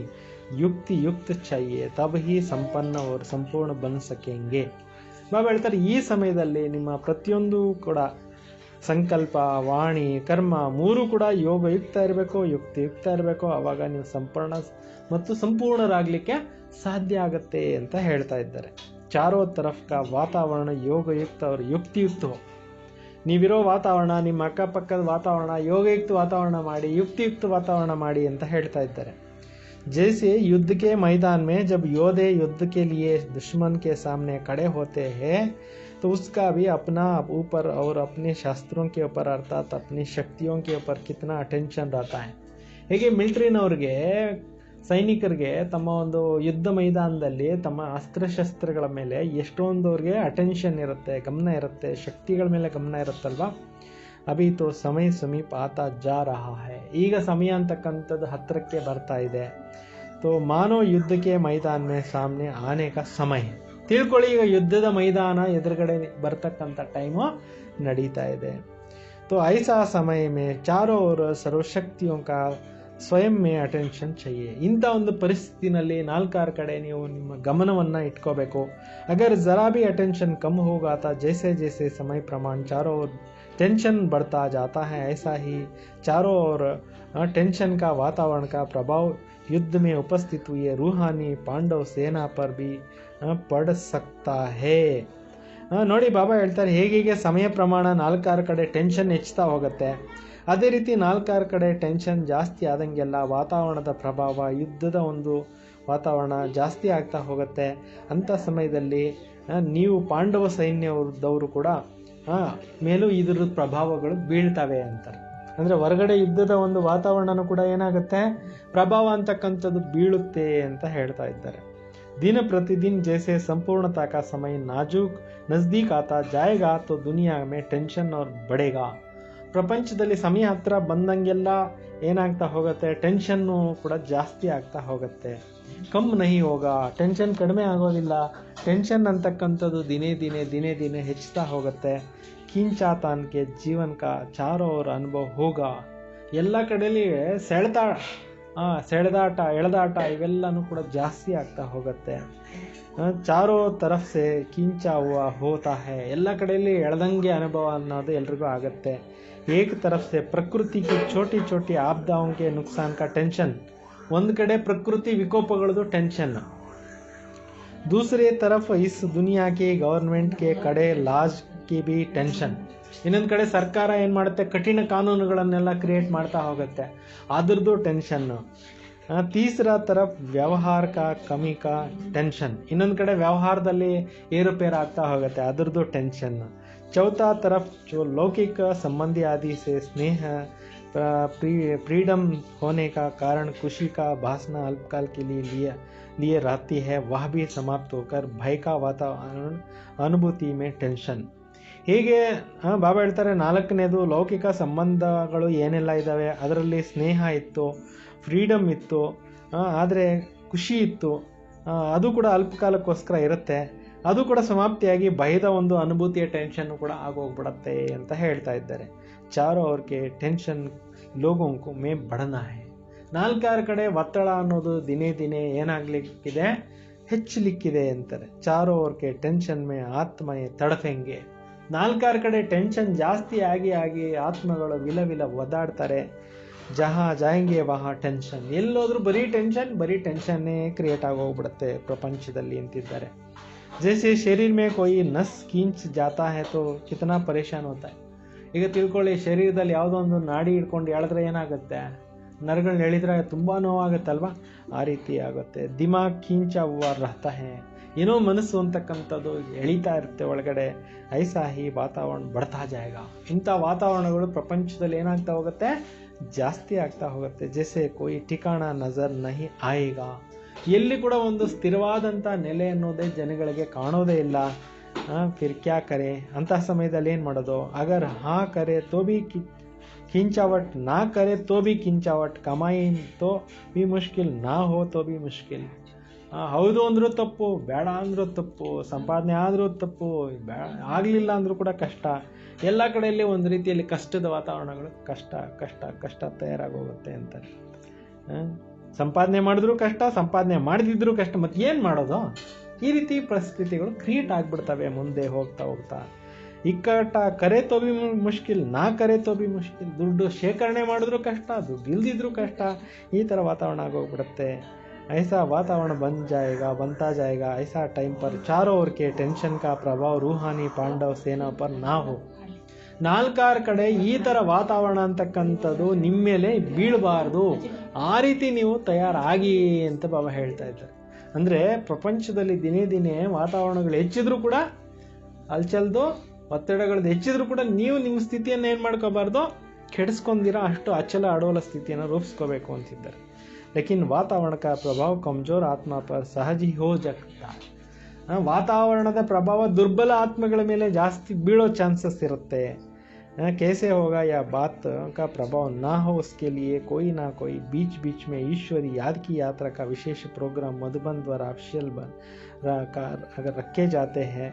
युक्ति युक्त चाहिए, तब ही संपन्न और संपूर्ण बन सकेंगे. ಬಾಬಾ ಹೇಳ್ತಾರೆ, ಈ ಸಮಯದಲ್ಲಿ ನಿಮ್ಮ ಪ್ರತಿಯೊಂದು ಕೂಡ ಸಂಕಲ್ಪ ವಾಣಿ ಕರ್ಮ ಮೂರು ಕೂಡ ಯೋಗಯುಕ್ತ ಇರಬೇಕು, ಯುಕ್ತಿಯುಕ್ತ ಇರಬೇಕು. ಆವಾಗ ನೀವು ಸಂಪೂರ್ಣ ಮತ್ತು ಸಂಪೂರ್ಣರಾಗಲಿಕ್ಕೆ ಸಾಧ್ಯ ಆಗುತ್ತೆ ಅಂತ ಹೇಳ್ತಾ ಇದ್ದಾರೆ. चारों तरफ का वातावरण योगयुक्त और युक्तियुक्त हो. ನೀವಿರೋ ವಾತಾವರಣ, ನಿಮ್ಮ ಅಕ್ಕಪಕ್ಕದ ವಾತಾವರಣ ಯೋಗಯುಕ್ತ ವಾತಾವರಣ ಮಾಡಿ, ಯುಕ್ತಿಯುಕ್ತ ವಾತಾವರಣ ಮಾಡಿ ಅಂತ ಹೇಳ್ತಾ ಇದ್ದಾರೆ. जैसे युद्ध के मैदान में जब योद्धे युद्ध के लिए दुश्मन के सामने खड़े होते हैं तो उसका भी अपना ऊपर और अपने शास्त्रों के ऊपर अर्थात अपनी शक्तियों के ऊपर कितना अटेंशन रहता है. ಹೇಗೆ ಮಿಲಿಟರಿನವ್ರಿಗೆ, ಸೈನಿಕರಿಗೆ ತಮ್ಮ ಒಂದು ಯುದ್ಧ ಮೈದಾನದಲ್ಲಿ ತಮ್ಮ ಅಸ್ತ್ರಶಸ್ತ್ರಗಳ ಮೇಲೆ ಎಷ್ಟೊಂದು ಅವ್ರಿಗೆ ಅಟೆನ್ಷನ್ ಇರುತ್ತೆ, ಗಮನ ಇರುತ್ತೆ, ಶಕ್ತಿಗಳ ಮೇಲೆ ಗಮನ ಇರುತ್ತಲ್ವಾ. ಅಭಿ ತೋ ಸಮಯ ಸಮೀಪ ಆತಾ ಜಾ ರಹಾ ಹೈ. ಈಗ ಸಮಯ ಅಂತಕ್ಕಂಥದ್ದು ಹತ್ತಿರಕ್ಕೆ ಬರ್ತಾ ಇದೆ. ತೋ ಮಾನೋ ಯುದ್ಧಕ್ಕೆ ಮೈದಾನ ಮೇ ಸಾಮ್ನೆ ಆನೆ ಕಾ ಸಮಯ. ತಿಳ್ಕೊಳ್ಳಿ, ಈಗ ಯುದ್ಧದ ಮೈದಾನ ಎದುರುಗಡೆ ಬರ್ತಕ್ಕಂಥ ಟೈಮು ನಡೀತಾ ಇದೆ. ತೋ ಐಸಾ ಸಮಯ ಮೇ ಚಾರೋ ಓರ್ ಸರ್ವಶಕ್ತಿಯೋ ಕಾ ಸ್ವಯಂ ಮೇ ಅಟೆನ್ಷನ್ चाहिए. ಇಂಥ ಒಂದು ಪರಿಸ್ಥಿತಿನಲ್ಲಿ ನಾಲ್ಕಾರು ಕಡೆ ನೀವು ನಿಮ್ಮ ಗಮನವನ್ನು ಇಟ್ಕೋಬೇಕು. ಅಗರ್ ಜರಾ भी अटेंशन कम होगा तो जैसे जैसे समय प्रमाण चारों ओर टेंशन बढ़ता जाता है, ऐसा ही चारों ओर टेंशन का वातावरण का प्रभाव युद्ध में उपस्थित हुए रूहानी पांडव सेना पर भी पड़ सकता है. ನೋಡಿ, ಬಾಬಾ ಹೇಳ್ತಾರೆ, ಹೇಗೆ ಸಮಯ ಪ್ರಮಾಣ ನಾಲ್ಕಾರು ಕಡೆ ಟೆನ್ಷನ್ ಹೆಚ್ಚುತ್ತಾ ಹೋಗುತ್ತೆ, ಅದೇ ರೀತಿ ನಾಲ್ಕಾರು ಕಡೆ ಟೆನ್ಷನ್ ಜಾಸ್ತಿ ಆದಂಗೆಲ್ಲ ವಾತಾವರಣದ ಪ್ರಭಾವ, ಯುದ್ಧದ ಒಂದು ವಾತಾವರಣ ಜಾಸ್ತಿ ಆಗ್ತಾ ಹೋಗುತ್ತೆ. ಅಂಥ ಸಮಯದಲ್ಲಿ ನೀವು ಪಾಂಡವ ಸೈನ್ಯದವರು ಕೂಡ ಮೇಲೂ ಇದರ ಪ್ರಭಾವಗಳು ಬೀಳ್ತವೆ ಅಂತಾರೆ. ಅಂದರೆ ಹೊರಗಡೆ ಯುದ್ಧದ ಒಂದು ವಾತಾವರಣನೂ ಕೂಡ ಏನಾಗುತ್ತೆ, ಪ್ರಭಾವ ಅಂತಕ್ಕಂಥದ್ದು ಬೀಳುತ್ತೆ ಅಂತ ಹೇಳ್ತಾ ಇದ್ದಾರೆ. दिन प्रतिदिन जैसे संपूर्णता का समय नाजुक नज़दीक आता जाएगा तो दुनिया में टेंशन और बढ़ेगा. ಪ್ರಪಂಚದಲ್ಲಿ ಸಮಯ ಹತ್ರ ಬಂದಂಗೆಲ್ಲ ಏನಾಗ್ತಾ ಹೋಗುತ್ತೆ, ಟೆನ್ಷನ್ನು ಕೂಡ ಜಾಸ್ತಿ ಆಗ್ತಾ ಹೋಗುತ್ತೆ. ಕಮ್ ನಹಿ ಹೋಗ, ಟೆನ್ಷನ್ ಕಡಿಮೆ ಆಗೋದಿಲ್ಲ. ಟೆನ್ಷನ್ ಅಂತಕ್ಕಂಥದ್ದು ದಿನೇ ದಿನೇ ದಿನೇ ದಿನೇ ಹೆಚ್ಚುತ್ತಾ ಹೋಗುತ್ತೆ. ಖಿಂಚಾತಾನ್ಗೆ ಜೀವನ ಕಾ ಚಾರೋ ಅವ್ರ ಅನುಭವ ಹೋಗ. ಎಲ್ಲ ಕಡೆಯಲ್ಲಿ ಸೆಳೆತ ಸೆಳೆದಾಟ ಎಳೆದಾಟ ಇವೆಲ್ಲನೂ ಕೂಡ ಜಾಸ್ತಿ ಆಗ್ತಾ ಹೋಗುತ್ತೆ. ಚಾರೋ ತರಫ್ ಸೆ ಕಿಂಚಾ ಹುआ ಹೋತಾ ಹೈ, ಎಲ್ಲ ಕಡೆಯಲ್ಲಿ ಎಳೆದಂಗೆ ಅನುಭವ ಅನ್ನೋದು ಎಲ್ರಿಗೂ ಆಗುತ್ತೆ. ಏಕ್ ತರಫ್ ಸೆ ಪ್ರಕೃತಿ ಕಿ ಛೋಟಿ ಛೋಟಿ ಆಪ್ದಾओं के नुकसान का ಟೆನ್ಷನ್, ಒಂದು ಕಡೆ ಪ್ರಕೃತಿ ವಿಕೋಪಗಳದು ಟೆನ್ಷನ್, दूसरे तरफ इस दुनिया के गवर्नमेंट के कड़े लाज की भी ಟೆನ್ಷನ್, ಇನ್ನೊಂದು ಕಡೆ ಸರ್ಕಾರ ಏನು ಮಾಡುತ್ತೆ, ಕಠಿಣ ಕಾನೂನುಗಳನ್ನೆಲ್ಲ ಕ್ರಿಯೇಟ್ ಮಾಡ್ತಾ ಹೋಗುತ್ತೆ, ಅದ್ರದ್ದು ಟೆನ್ಷನ್ನು. ತೀಸರಾ ತರಫ್ ವ್ಯವಹಾರ ಕಾ ಕಮಿ ಕಾ ಟೆನ್ಷನ್, ಇನ್ನೊಂದು ಕಡೆ ವ್ಯವಹಾರದಲ್ಲಿ ಏರುಪೇರು ಆಗ್ತಾ ಹೋಗುತ್ತೆ, ಅದ್ರದ್ದು ಟೆನ್ಷನ್. ಚೌಥಾ ತರಫ್ ಜೋ ಲೌಕಿಕ ಸಂಬಂಧಿ ಆದಿ ಸೆ ಸ್ನೇಹ फ्रीडम होने का कारण खुशी का भासना अल्पकाल के लिए रहती है, वह भी समाप्त होकर भय का वातावरण अनुभूति में ಟೆನ್ಷನ್. ಹೀಗೆ ಬಾಬಾ ಹೇಳ್ತಾರೆ, ನಾಲ್ಕನೇದು ಲೌಕಿಕ ಸಂಬಂಧಗಳು ಏನೆಲ್ಲ ಇದ್ದಾವೆ ಅದರಲ್ಲಿ ಸ್ನೇಹ ಇತ್ತು, ಫ್ರೀಡಮ್ ಇತ್ತು, ಆದರೆ ಖುಷಿ ಇತ್ತು, ಅದು ಕೂಡ ಅಲ್ಪಕಾಲಕ್ಕೋಸ್ಕರ ಇರುತ್ತೆ, ಅದು ಕೂಡ ಸಮಾಪ್ತಿಯಾಗಿ ಭಯದ ಒಂದು ಅನುಭೂತಿಯ ಟೆನ್ಷನ್ ಕೂಡ ಆಗೋಗ್ಬಿಡತ್ತೆ ಅಂತ ಹೇಳ್ತಾ ಇದ್ದಾರೆ. ಚಾರೋ ಅವ್ರಿಗೆ ಟೆನ್ಷನ್ ಲೋಗೋಂಕು ಮೇ ಬಡನಾ ಹೈ, ನಾಲ್ಕಾರು ಕಡೆ ಒತ್ತಡ ಅನ್ನೋದು ದಿನೇ ದಿನೇ ಏನಾಗ್ಲಿಕ್ಕಿದೆ, ಹೆಚ್ಚಲಿಕ್ಕಿದೆ ಅಂತಾರೆ. ಚಾರೋ ಅವ್ರಿಗೆ ಟೆನ್ಷನ್ ಮೇ ಆತ್ಮಯೇ ತಡಫೆಂಗೆ, ನಾಲ್ಕಾರು ಕಡೆ ಟೆನ್ಷನ್ ಜಾಸ್ತಿ ಆಗಿ ಆಗಿ ಆತ್ಮಗಳು ವಿಲ ಒದ್ದಾಡ್ತಾರೆ. ಜಹಾ ಜಾಯಂಗೆ ವಹಾ ಟೆನ್ಷನ್, ಎಲ್ಲೋದ್ರೂ ಬರೀ ಟೆನ್ಷನ್ನೇ ಕ್ರಿಯೇಟ್ ಆಗೋಗ್ಬಿಡುತ್ತೆ ಪ್ರಪಂಚದಲ್ಲಿ ಅಂತಿದ್ದಾರೆ. ಜೈಸೆ ಶರೀರ್ ಮೇ ಕೋಯಿ ನಸ್ ಕೀಂಚ್ ಜಾತಾ ಹೈ ತೋ ಕಿತನಾ ಪರೇಶಾನ್ ಹೋತಾ ಹೈ. ಈಗ ತಿಳ್ಕೊಳ್ಳಿ, ಶರೀರದಲ್ಲಿ ಯಾವುದೋ ಒಂದು ನಾಡಿ ಹಿಡ್ಕೊಂಡು ಎಳೆದ್ರೆ ಏನಾಗುತ್ತೆ, ನರಗಳನ್ನ ಎಳಿದ್ರೆ ತುಂಬ ನೋವಾಗುತ್ತಲ್ವ, ಆ ರೀತಿ ಆಗುತ್ತೆ. ದಿಮಾಗ್ ಖೀಂಚಾ ಹುआ रहता है, ಏನೋ ಮನಸ್ಸು ಅಂತಕ್ಕಂಥದ್ದು ಎಳಿತಾ ಇರುತ್ತೆ ಒಳಗಡೆ. ಐಸಾ ಹಿ ವಾತಾವರಣ ಬಡ್ತಾ ಜಾಯಗ, ಇಂಥ ವಾತಾವರಣಗಳು ಪ್ರಪಂಚದಲ್ಲಿ ಏನಾಗ್ತಾ ಹೋಗುತ್ತೆ, ಜಾಸ್ತಿ ಆಗ್ತಾ ಹೋಗುತ್ತೆ. ಜೈಸೆ ಕೋಯಿ ಠಿಕಾಣ ನಜರ್ ನಹಿ ಆಯೇಗ, ಎಲ್ಲಿ ಕೂಡ ಒಂದು ಸ್ಥಿರವಾದಂಥ ನೆಲೆ ಅನ್ನೋದೇ ಜನಗಳಿಗೆ ಕಾಣೋದೇ ಇಲ್ಲ. ಫಿರ್ ಕ್ಯಾ ಕರೆ, ಅಂತಹ ಸಮಯದಲ್ಲಿ ಏನು ಮಾಡೋದು, ಅಗರ್ ಹಾ ಕರೆ ತೋ ಬಿ ಕಿಂಚಾವಟ್, ನಾ ಕರೆ ತೋ ಬಿ ಕಿಂಚಾವಟ್, ಕಮಾಯಿ ತೋ ಬಿ ಮುಷ್ಕಿಲ್, ನಾ ಹೋ ತೋ ಬಿ ಮುಷ್ಕಿಲ್. ಹೌದು ಅಂದರೂ ತಪ್ಪು, ಬೇಡ ಅಂದರೂ ತಪ್ಪು, ಸಂಪಾದನೆ ಆದರೂ ತಪ್ಪು, ಆಗಲಿಲ್ಲ ಅಂದರೂ ಕೂಡ ಕಷ್ಟ, ಎಲ್ಲ ಕಡೆಯಲ್ಲಿ ಒಂದು ರೀತಿಯಲ್ಲಿ ಕಷ್ಟದ ವಾತಾವರಣಗಳು, ಕಷ್ಟ ತಯಾರಾಗೋಗುತ್ತೆ ಅಂತಾರೆ. ಸಂಪಾದನೆ ಮಾಡಿದ್ರೂ ಕಷ್ಟ, ಸಂಪಾದನೆ ಮಾಡದಿದ್ರೂ ಕಷ್ಟ, ಮತ್ತೆ ಏನು ಮಾಡೋದು, ಈ ರೀತಿ ಪರಿಸ್ಥಿತಿಗಳು ಕ್ರಿಯೇಟ್ ಆಗಿಬಿಡ್ತವೆ ಮುಂದೆ ಹೋಗ್ತಾ. ಇಕ್ಕಟ್ಟ ಕರೆ ತೋ ಬಿ ಮುಷ್ಕಿಲ್, ನಾ ಕರೆ ತೋ ಬಿ ಮುಷ್ಕಿಲ್, ದುಡ್ಡು ಶೇಖರಣೆ ಮಾಡಿದ್ರೂ ಕಷ್ಟ, ದುಡ್ಡು ಇಲ್ದಿದ್ರೂ ಕಷ್ಟ, ಈ ಥರ ವಾತಾವರಣ ಆಗೋಗ್ಬಿಡುತ್ತೆ. ऐसा वातावरण बनता जाएगा ऐसा टाइम पर चारों ओर के टेंशन का प्रभाव रूहानी पांडव सेना पर ना हो. ನಾಲ್ಕಾರು ಕಡೆ ಈ ಥರ ವಾತಾವರಣ ಅಂತಕ್ಕಂಥದ್ದು ನಿಮ್ಮ ಮೇಲೆ ಬೀಳಬಾರ್ದು, ಆ ರೀತಿ ನೀವು ತಯಾರಾಗಿ ಅಂತ ಬಾಬಾ ಹೇಳ್ತಾ ಇದ್ದಾರೆ. ಅಂದರೆ ಪ್ರಪಂಚದಲ್ಲಿ ದಿನೇ ದಿನೇ ವಾತಾವರಣಗಳು ಹೆಚ್ಚಿದ್ರೂ ಕೂಡ ಅಲ್ಚಲ್ದು, ಒತ್ತಡಗಳದ್ದು ಹೆಚ್ಚಿದ್ರೂ ಕೂಡ ನೀವು ನಿಮ್ಮ ಸ್ಥಿತಿಯನ್ನು ಏನು ಮಾಡ್ಕೋಬಾರ್ದು, ಕೆಡಿಸ್ಕೊಂಡಿರ ಅಷ್ಟು ಅಚಲ ಅಡೋಲ ಸ್ಥಿತಿಯನ್ನು ರೂಪಿಸ್ಕೋಬೇಕು ಅಂತಿದ್ದಾರೆ. लेकिन वातावरण का प्रभाव कमजोर आत्मा पर सहज ही हो सकता है. ವಾತಾವರಣದ ಪ್ರಭಾವ ದುರ್ಬಲ ಆತ್ಮಗಳ ಮೇಲೆ ಜಾಸ್ತಿ ಬೀಳೋ ಚಾನ್ಸಸ್ ಇರುತ್ತೆ. कैसे होगा या बात का प्रभाव ना हो, उसके लिए कोई ना कोई बीच बीच में ईश्वरी याद की यात्रा का विशेष प्रोग्राम मधुबन द्वारा ऑफिशियल अगर रखे जाते हैं,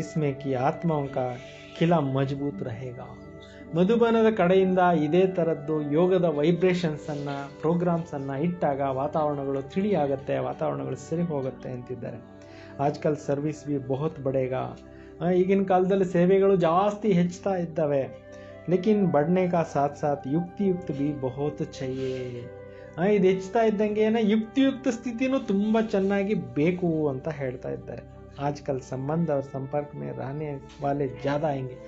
इसमें कि आत्माओं का किला मजबूत रहेगा. ಮಧುಬನದ ಕಡೆಯಿಂದ ಇದೇ ಥರದ್ದು ಯೋಗದ ವೈಬ್ರೇಷನ್ಸನ್ನು, ಪ್ರೋಗ್ರಾಮ್ಸನ್ನು ಇಟ್ಟಾಗ ವಾತಾವರಣಗಳು ತಿಳಿಯಾಗುತ್ತೆ, ವಾತಾವರಣಗಳು ಸರಿ ಹೋಗುತ್ತೆ ಅಂತಿದ್ದಾರೆ. ಆಜ್ಕಲ್ ಸರ್ವಿಸ್ ಬಿ ಬಹುತ್ ಬಡೇಗ, ಈಗಿನ ಕಾಲದಲ್ಲಿ ಸೇವೆಗಳು ಜಾಸ್ತಿ ಹೆಚ್ಚುತ್ತಾ ಇದ್ದಾವೆ. ಲೇಕಿನ್ ಬಡ್ನೆ ಕಾ ಸಾಥ್ ಸಾಥ್ ಯುಕ್ತ ಬಿ ಬಹುತ್ ಚಹಿಯೇ. ಇದು ಹೆಚ್ಚುತ್ತಾ ಇದ್ದಂಗೆ ಯುಕ್ತಿಯುಕ್ತ ಸ್ಥಿತಿನೂ ತುಂಬ ಚೆನ್ನಾಗಿ ಬೇಕು ಅಂತ ಹೇಳ್ತಾ ಇದ್ದಾರೆ. ಆಜ್ಕಲ್ ಸಂಬಂಧ ಅವ್ರ ಸಂಪರ್ಕ ಮೇ ರಹನೆ ವಾಲೆ ಜ್ಯಾದಾ ಆಯೆಂಗೆ,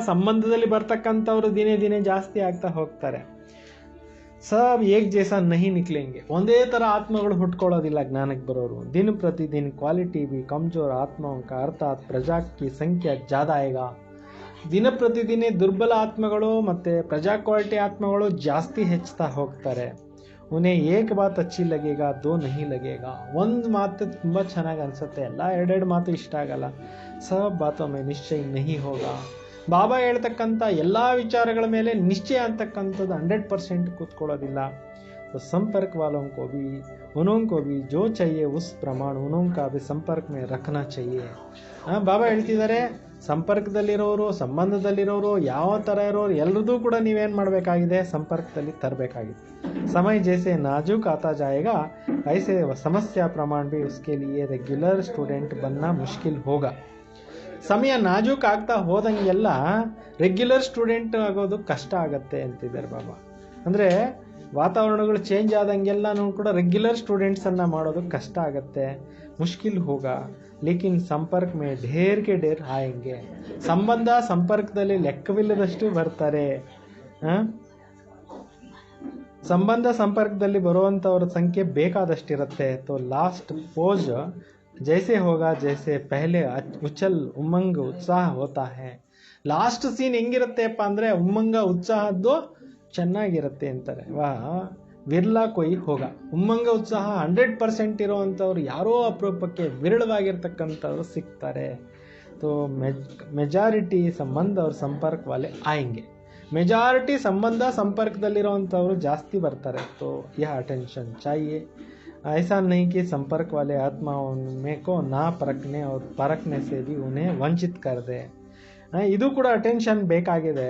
ಸಂಬಂಧದಲ್ಲಿ ಬರ್ತಕ್ಕಂಥವ್ರು ದಿನೇ ದಿನೇ ಜಾಸ್ತಿ ಆಗ್ತಾ ಹೋಗ್ತಾರೆ. ಸಬ್ ಏಕ್ ಜೈಸಾ ನಹಿ ನಿಕ್ಲೆಂಗೆ, ಒಂದೇ ಥರ ಆತ್ಮಗಳು ಹುಟ್ಕೊಳ್ಳೋದಿಲ್ಲ ಜ್ಞಾನಕ್ಕೆ ಬರೋರು. ದಿನ ಪ್ರತಿದಿನ ಕ್ವಾಲಿಟಿ ಬಿ ಕಮ್ಜೋರ್ ಆತ್ಮಾओं का ಅರ್ಥಾತ್ ಪ್ರಜಾ ಕಿ ಸಂಖ್ಯೆ ಜ್ಯಾದಾ ಆಯೇಗಾ. ದಿನ ಪ್ರತಿದಿನ ದುರ್ಬಲ ಆತ್ಮಗಳು ಮತ್ತು ಪ್ರಜಾ ಕ್ವಾಲಿಟಿ ಆತ್ಮಗಳು ಜಾಸ್ತಿ ಹೆಚ್ಚುತ್ತಾ ಹೋಗ್ತಾರೆ. ಉನ್ಹೇ ಏಕ್ ಬಾತ್ ಅಚ್ಚಿ ಲಗೇಗಾ, ದೋ ನಹಿ ಲಗೇಗಾ. ಒಂದು ಮಾತು ತುಂಬ ಚೆನ್ನಾಗಿ ಅನಿಸುತ್ತೆ, ಎಲ್ಲ ಎರಡೆರಡು ಮಾತು ಇಷ್ಟ ಆಗಲ್ಲ. ಸಬ್ ಬಾತೋ ಮೇ ನಿಶ್ಚಯ ನಹಿ ಹೋಗಾ. ಬಾಬಾ ಹೇಳ್ತಕ್ಕಂಥ ಎಲ್ಲ ವಿಚಾರಗಳ ಮೇಲೆ ನಿಶ್ಚಯ ಅಂತಕ್ಕಂಥದ್ದು 100% ಕೂತ್ಕೊಳ್ಳೋದಿಲ್ಲ. ಸಂಪರ್ಕ ವಾಲೋं को भी उनको भी जो चाहिए उस प्रमाण उनका भी संपर्क में रखना चाहिए. ಬಾಬಾ ಹೇಳ್ತಿದ್ದಾರೆ, ಸಂಪರ್ಕದಲ್ಲಿರೋರು, ಸಂಬಂಧದಲ್ಲಿರೋರು, ಯಾವ ಥರ ಇರೋರು ಎಲ್ಲರದೂ ಕೂಡ ನೀವೇನು ಮಾಡಬೇಕಾಗಿದೆ, ಸಂಪರ್ಕದಲ್ಲಿ ತರಬೇಕಾಗಿದೆ. समय जैसे नाजुक आता जाएगा ऐसे समस्या प्रमाण भी उसके लिए रेग्युलರ್ स्टूडेंट बनना मुश्किल होगा. ಸಮಯ ನಾಜೂಕ್ ಆಗ್ತಾ ಹೋದಂಗೆಲ್ಲ ರೆಗ್ಯುಲರ್ ಸ್ಟೂಡೆಂಟ್ ಆಗೋದು ಕಷ್ಟ ಆಗತ್ತೆ ಅಂತಿದ್ದಾರೆ ಬಾಬಾ. ಅಂದರೆ ವಾತಾವರಣಗಳು ಚೇಂಜ್ ಆದಂಗೆಲ್ಲನೂ ಕೂಡ ರೆಗ್ಯುಲರ್ ಸ್ಟೂಡೆಂಟ್ಸನ್ನು ಮಾಡೋದು ಕಷ್ಟ ಆಗತ್ತೆ, ಮುಷ್ಕಿಲ್ ಹೋಗ. ಲೇಕಿನ್ ಸಂಪರ್ಕ ಮೇ ಢೇರ್ ಕೆ ಢೇರ್ ಆಯಂಗೆ. ಸಂಪರ್ಕದಲ್ಲಿ ಲೆಕ್ಕವಿಲ್ಲದಷ್ಟು ಬರ್ತಾರೆ. ಸಂಪರ್ಕದಲ್ಲಿ ಬರುವಂಥವ್ರ ಸಂಖ್ಯೆ ಬೇಕಾದಷ್ಟಿರುತ್ತೆ. ತೋ ಲಾಸ್ಟ್ ಪೋಜ್ ಜೈಸೆ ಹೋಗ ಜೈಸೆ ಪಹಲೆ ಉಚ್ಚಲ್ ಉಮ್ಮಂಗ್ ಉತ್ಸಾಹ ಹೋತಾ ಹೇ. ಲಾಸ್ಟ್ ಸೀನ್ ಹೆಂಗಿರುತ್ತೆಪ್ಪ ಅಂದರೆ ಉಮ್ಮಂಗ ಉತ್ಸಾಹದ್ದು ಚೆನ್ನಾಗಿರುತ್ತೆ ಅಂತಾರೆ. ವಿರ್ಲಾ ಕೊಯ್ ಹೋಗ. ಉಮ್ಮಂಗ ಉತ್ಸಾಹ 100% ಇರುವಂಥವ್ರು ಯಾರೋ ಅಪರೂಪಕ್ಕೆ ವಿರಳವಾಗಿರ್ತಕ್ಕಂಥವ್ರು ಸಿಗ್ತಾರೆ. ತೋ ಮೆಜಾರಿಟಿ ಸಂಬಂಧ ಅವ್ರ ಸಂಪರ್ಕ ವಾಲೆ ಆಯಂಗೆ. ಮೆಜಾರಿಟಿ ಸಂಪರ್ಕದಲ್ಲಿರೋವಂಥವ್ರು ಜಾಸ್ತಿ ಬರ್ತಾರೆ. ತೋ ಯಹ ಅಟೆನ್ಷನ್ ಚಾಹಿಯೆ. ऐसा नहीं कि संपर्क वाले आत्माओं में को ना परखने और परखने से भी उन्हें ವಂಚಿತ್ कर दे. ಇದು ಕೂಡ ಅಟೆನ್ಷನ್ ಬೇಕಾಗಿದೆ.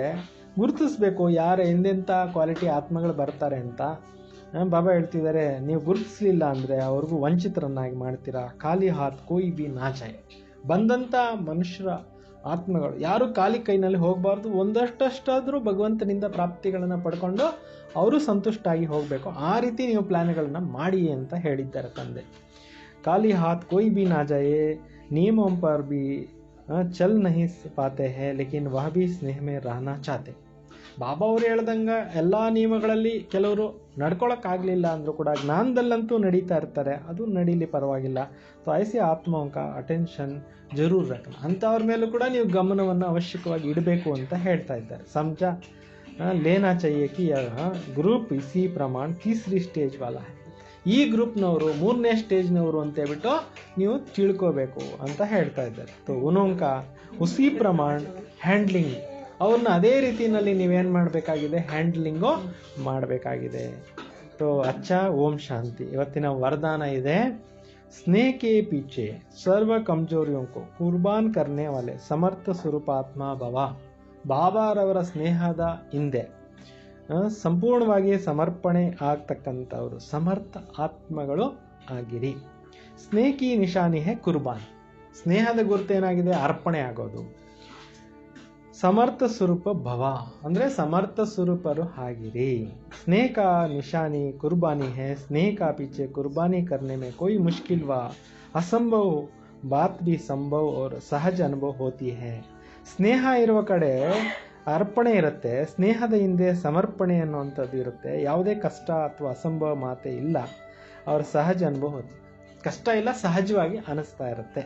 ಗುರುತಿಸ್ಬೇಕು ಯಾರು ಎಂದೆಂಥ ಕ್ವಾಲಿಟಿ ಆತ್ಮಗಳು ಬರ್ತಾರೆ ಅಂತ. ಬಾಬಾ ಹೇಳ್ತಿದ್ದಾರೆ, ನೀವು ಗುರುತಿಸ್ಲಿಲ್ಲ ಅಂದರೆ ಅವ್ರಿಗೂ ವಂಚಿತರನ್ನಾಗಿ ಮಾಡ್ತೀರಾ. ಖಾಲಿ ಹಾತ್ ಕೋಯಿ ಬಿ ನಾ ಜಾಯೆ. ಬಂದಂಥ ಮನುಷ್ಯರ ಆತ್ಮಗಳು ಯಾರು ಖಾಲಿ ಕೈನಲ್ಲಿ ಹೋಗಬಾರ್ದು. ಒಂದಷ್ಟಾದರೂ ಭಗವಂತನಿಂದ ಪ್ರಾಪ್ತಿಗಳನ್ನು ಪಡ್ಕೊಂಡು ಅವರು ಸಂತುಷ್ಟಾಗಿ ಹೋಗಬೇಕು. ಆ ರೀತಿ ನೀವು ಪ್ಲ್ಯಾನ್ಗಳನ್ನು ಮಾಡಿ ಅಂತ ಹೇಳಿದ್ದಾರೆ ತಂದೆ. ಖಾಲಿ ಹಾತ್ ಕೋಯಿ ಬಿ ನಾ ಜಾಯೆ. ನಿಯಮೋಂ ಪರ್ ಬಿ ಚಲ್ ನಹಿ ಪಾತೆ ಹೇ ಲೇಕಿನ್ ವಹ ಬಿ ಸ್ನೇಹ ಮೇ ರಹನಾ ಚಾತೆ. ಬಾಬಾ ಅವರು ಹೇಳ್ದಂಗೆ ಎಲ್ಲ ನಿಯಮಗಳಲ್ಲಿ ಕೆಲವರು ನಡ್ಕೊಳಕ್ಕಾಗಲಿಲ್ಲ ಅಂದರೂ ಕೂಡ ಜ್ಞಾನದಲ್ಲಂತೂ ನಡೀತಾ ಇರ್ತಾರೆ. ಅದು ನಡೀಲಿ ಪರವಾಗಿಲ್ಲ. ತೋ ಐಸಿ ಆತ್ಮೋಂಕ ಅಟೆನ್ಷನ್ ಜರೂರ್ ರಖನ. ಅಂಥವ್ರ ಮೇಲೂ ಕೂಡ ನೀವು ಗಮನವನ್ನು ಅವಶ್ಯಕವಾಗಿ ಇಡಬೇಕು ಅಂತ ಹೇಳ್ತಾ ಇದ್ದಾರೆ. ಸಮಜ ಲೇನಾ ಚಾಹಿಯೆ ಕಿ ಗ್ರೂಪ್ ಇಸಿ ಪ್ರಮಾಣ ತೀಸರಿ ಸ್ಟೇಜ್ ವಾಲ ಹೈ. ಈ ಗ್ರೂಪ್ನವರು 3ನೇ ಸ್ಟೇಜ್ನವರು ಅಂತ ಹೇಳ್ಬಿಟ್ಟು ನೀವು ತಿಳ್ಕೋಬೇಕು ಅಂತ ಹೇಳ್ತಾ ಇದ್ದಾರೆ. ತೋ ಉನೋಂಕ ಉಸಿ ಪ್ರಮಾಣ ಹ್ಯಾಂಡ್ಲಿಂಗ್. ಅವ್ರನ್ನ ಅದೇ ರೀತಿಯಲ್ಲಿ ನೀವೇನು ಮಾಡಬೇಕಾಗಿದೆ, ಹ್ಯಾಂಡ್ಲಿಂಗು ಮಾಡಬೇಕಾಗಿದೆ. ತೋ ಅಚ್ಚಾ, ಓಂ ಶಾಂತಿ. ಇವತ್ತಿನ ವರದಾನ ಇದೆ, स्नेह के पीछे सर्व कमजोरियों को कुर्बान करने वाले ಸಮರ್ಥ ಸ್ವರೂಪಾತ್ಮ ಭವ. ಬಾಬಾರವರ ಸ್ನೇಹದ ಹಿಂದೆ ಸಂಪೂರ್ಣವಾಗಿ ಸಮರ್ಪಣೆ ಆಗ್ತಕ್ಕಂಥವರು ಸಮರ್ಥ ಆತ್ಮಗಳು ಆಗಿರಿ. ಸ್ನೇಹ ಕಿ ನಿಶಾನಿ ಹೇ ಕುರ್ಬಾನ್. ಸ್ನೇಹದ ಗುರುತೇನಾಗಿದೆ, ಅರ್ಪಣೆ ಆಗೋದು. ಸಮರ್ಥ ಸ್ವರೂಪ ಭವ ಅಂದರೆ ಸಮರ್ಥ ಸ್ವರೂಪರು ಆಗಿರಿ. स्नेह का निशानी कुर्बानी है. स्नेह का पीछे कुर्बानी करने में कोई मुश्किल व असंभव बात भी संभव और सहज अनुभव होती है. ಸ್ನೇಹ ಇರುವ ಕಡೆ ಅರ್ಪಣೆ ಇರುತ್ತೆ, ಸ್ನೇಹದ ಹಿಂದೆ ಸಮರ್ಪಣೆ ಅನ್ನುವಂಥದ್ದು ಇರುತ್ತೆ. ಯಾವುದೇ ಕಷ್ಟ ಅಥವಾ ಅಸಂಭವ ಮಾತೇ ಇಲ್ಲ. ಅವ್ರ ಸಹಜ ಅನುಭವ, ಕಷ್ಟ ಇಲ್ಲ, ಸಹಜವಾಗಿ ಅನಿಸ್ತಾ ಇರುತ್ತೆ.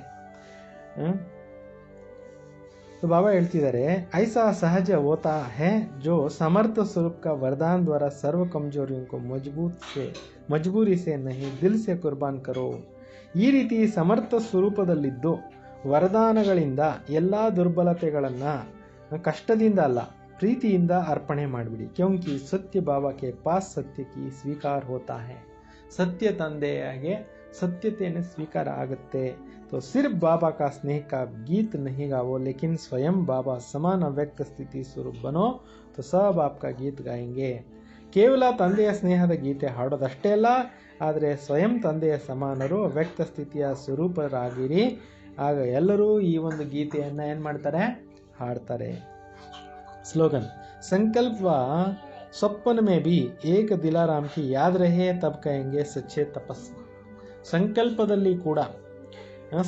बाबा ಹೇಳ್ತಿದ್ದಾರೆ, ऐसा सहज होता है जो समर्थ स्वरूप का वरदान द्वारा सर्व कमजोरियों को मजबूरी से नहीं दिल से कुर्बान करो. ಈ ರೀತಿ ಸಮರ್ಥ ಸ್ವರೂಪದಲ್ಲಿದ್ದು ವರದಾನಗಳಿಂದ ಎಲ್ಲ ದುರ್ಬಲತೆಗಳನ್ನು ಕಷ್ಟದಿಂದ ಅಲ್ಲ ಪ್ರೀತಿಯಿಂದ ಅರ್ಪಣೆ ಮಾಡಿಬಿಡಿ. ಕ್ಯೋಂಕಿ ಸತ್ಯ ಬಾಬಾ ಕೆ ಪಾಸ್ ಸತ್ಯ ಕಿ ಸ್ವೀಕಾರ ಹೋತಾ ಹೈ. ಸತ್ಯ ತಂದೆಯಾಗೆ ಸತ್ಯತೆಯನ್ನು ಸ್ವೀಕಾರ ಆಗುತ್ತೆ. तो सिर्फ बाबा का स्नेह का गीत नहीं गाओ, लेकिन स्वयं बाबा समान अव्यक्त स्थिति स्वरूप बनो तो सब आपका गीत गाएंगे. ಕೇವಲ ತಂದೆಯ ಸ್ನೇಹದ ಗೀತೆ ಹಾಡೋದಷ್ಟೇ ಅಲ್ಲ, ಆದರೆ ಸ್ವಯಂ ತಂದೆಯ ಸಮಾನರು ಅವ್ಯಕ್ತ ಸ್ಥಿತಿಯ ಸ್ವರೂಪರಾಗಿರಿ. ಆಗ ಎಲ್ಲರೂ ಈ ಒಂದು ಗೀತೆಯನ್ನು ಏನು ಮಾಡ್ತಾರೆ, ಹಾಡ್ತಾರೆ. ಸ್ಲೋಗನ್, ಸಂಕಲ್ಪ ಸ್ವಪ್ನ ಮೇ ಬಿ ಏಕ ದಿಲಾರಾಮ್ ಕಿ ಯಾದ್ ರಹೆ ತಬ್ ಕಹೆಂಗೆ ಸಚ್ಚೆ ತಪಸ್ವಿ. ಸಂಕಲ್ಪದಲ್ಲಿ ಕೂಡ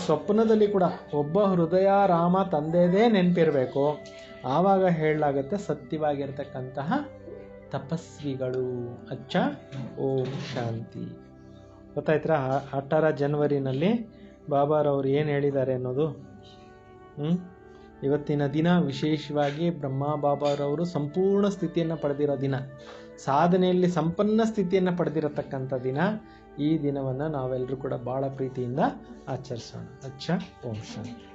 ಸ್ವಪ್ನದಲ್ಲಿ ಕೂಡ ಒಬ್ಬ ಹೃದಯ ರಾಮ ತಂದೆದೇ ನೆನಪಿರಬೇಕು. ಆವಾಗ ಹೇಳಲಾಗುತ್ತೆ ಸತ್ಯವಾಗಿರ್ತಕ್ಕಂತಹ ತಪಸ್ವಿಗಳು. ಅಚ್ಚ, ಓಂ ಶಾಂತಿ. ಗೊತ್ತಾಯ್ತರ 18 ಜನವರಿನಲ್ಲಿ ಬಾಬಾರವರು ಏನು ಹೇಳಿದ್ದಾರೆ ಅನ್ನೋದು. ಇವತ್ತಿನ ದಿನ ವಿಶೇಷವಾಗಿ ಬ್ರಹ್ಮ ಬಾಬಾರವರು ಸಂಪೂರ್ಣ ಸ್ಥಿತಿಯನ್ನು ಪಡೆದಿರೋ ದಿನ, ಸಾಧನೆಯಲ್ಲಿ ಸಂಪನ್ನ ಸ್ಥಿತಿಯನ್ನು ಪಡೆದಿರತಕ್ಕಂಥ ದಿನ. ಈ ದಿನವನ್ನು ನಾವೆಲ್ಲರೂ ಕೂಡ ಭಾಳ ಪ್ರೀತಿಯಿಂದ ಆಚರಿಸೋಣ. ಅಚ್ಚ, ಓಂ ಶಾಂತಿ.